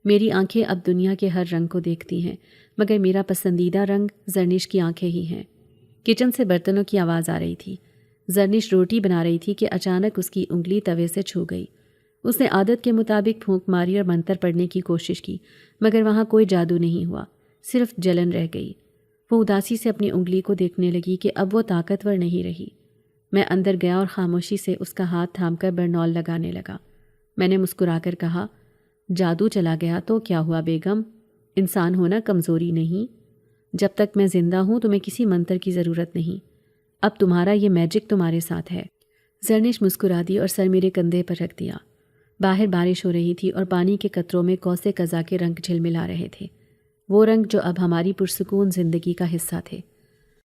میری آنکھیں اب دنیا کے ہر رنگ کو دیکھتی ہیں، مگر میرا پسندیدہ رنگ زرنش کی آنکھیں ہی ہیں۔ کچن سے برتنوں کی آواز آ رہی تھی۔ زرنش روٹی بنا رہی تھی کہ اچانک اس کی انگلی توے سے چھو گئی۔ اس نے عادت کے مطابق پھونک ماری اور منتر پڑھنے کی کوشش کی، مگر وہاں کوئی جادو نہیں ہوا، صرف جلن رہ گئی۔ وہ اداسی سے اپنی انگلی کو دیکھنے لگی کہ اب وہ طاقتور نہیں رہی۔ میں اندر گیا اور خاموشی سے اس کا ہاتھ تھام کر برنول لگانے لگا۔ میں نے مسکرا کر کہا، جادو چلا گیا تو کیا ہوا بیگم؟ انسان ہونا کمزوری نہیں۔ جب تک میں زندہ ہوں تمہیں کسی منتر کی ضرورت نہیں۔ اب تمہارا یہ میجک تمہارے ساتھ ہے۔ زرنش مسکرا دی اور سر میرے کندھے پر رکھ دیا۔ باہر بارش ہو رہی تھی اور پانی کے قطروں میں کوسے قزا کے رنگ جھلملا رہے تھے، وہ رنگ جو اب ہماری پرسکون زندگی کا حصہ تھے۔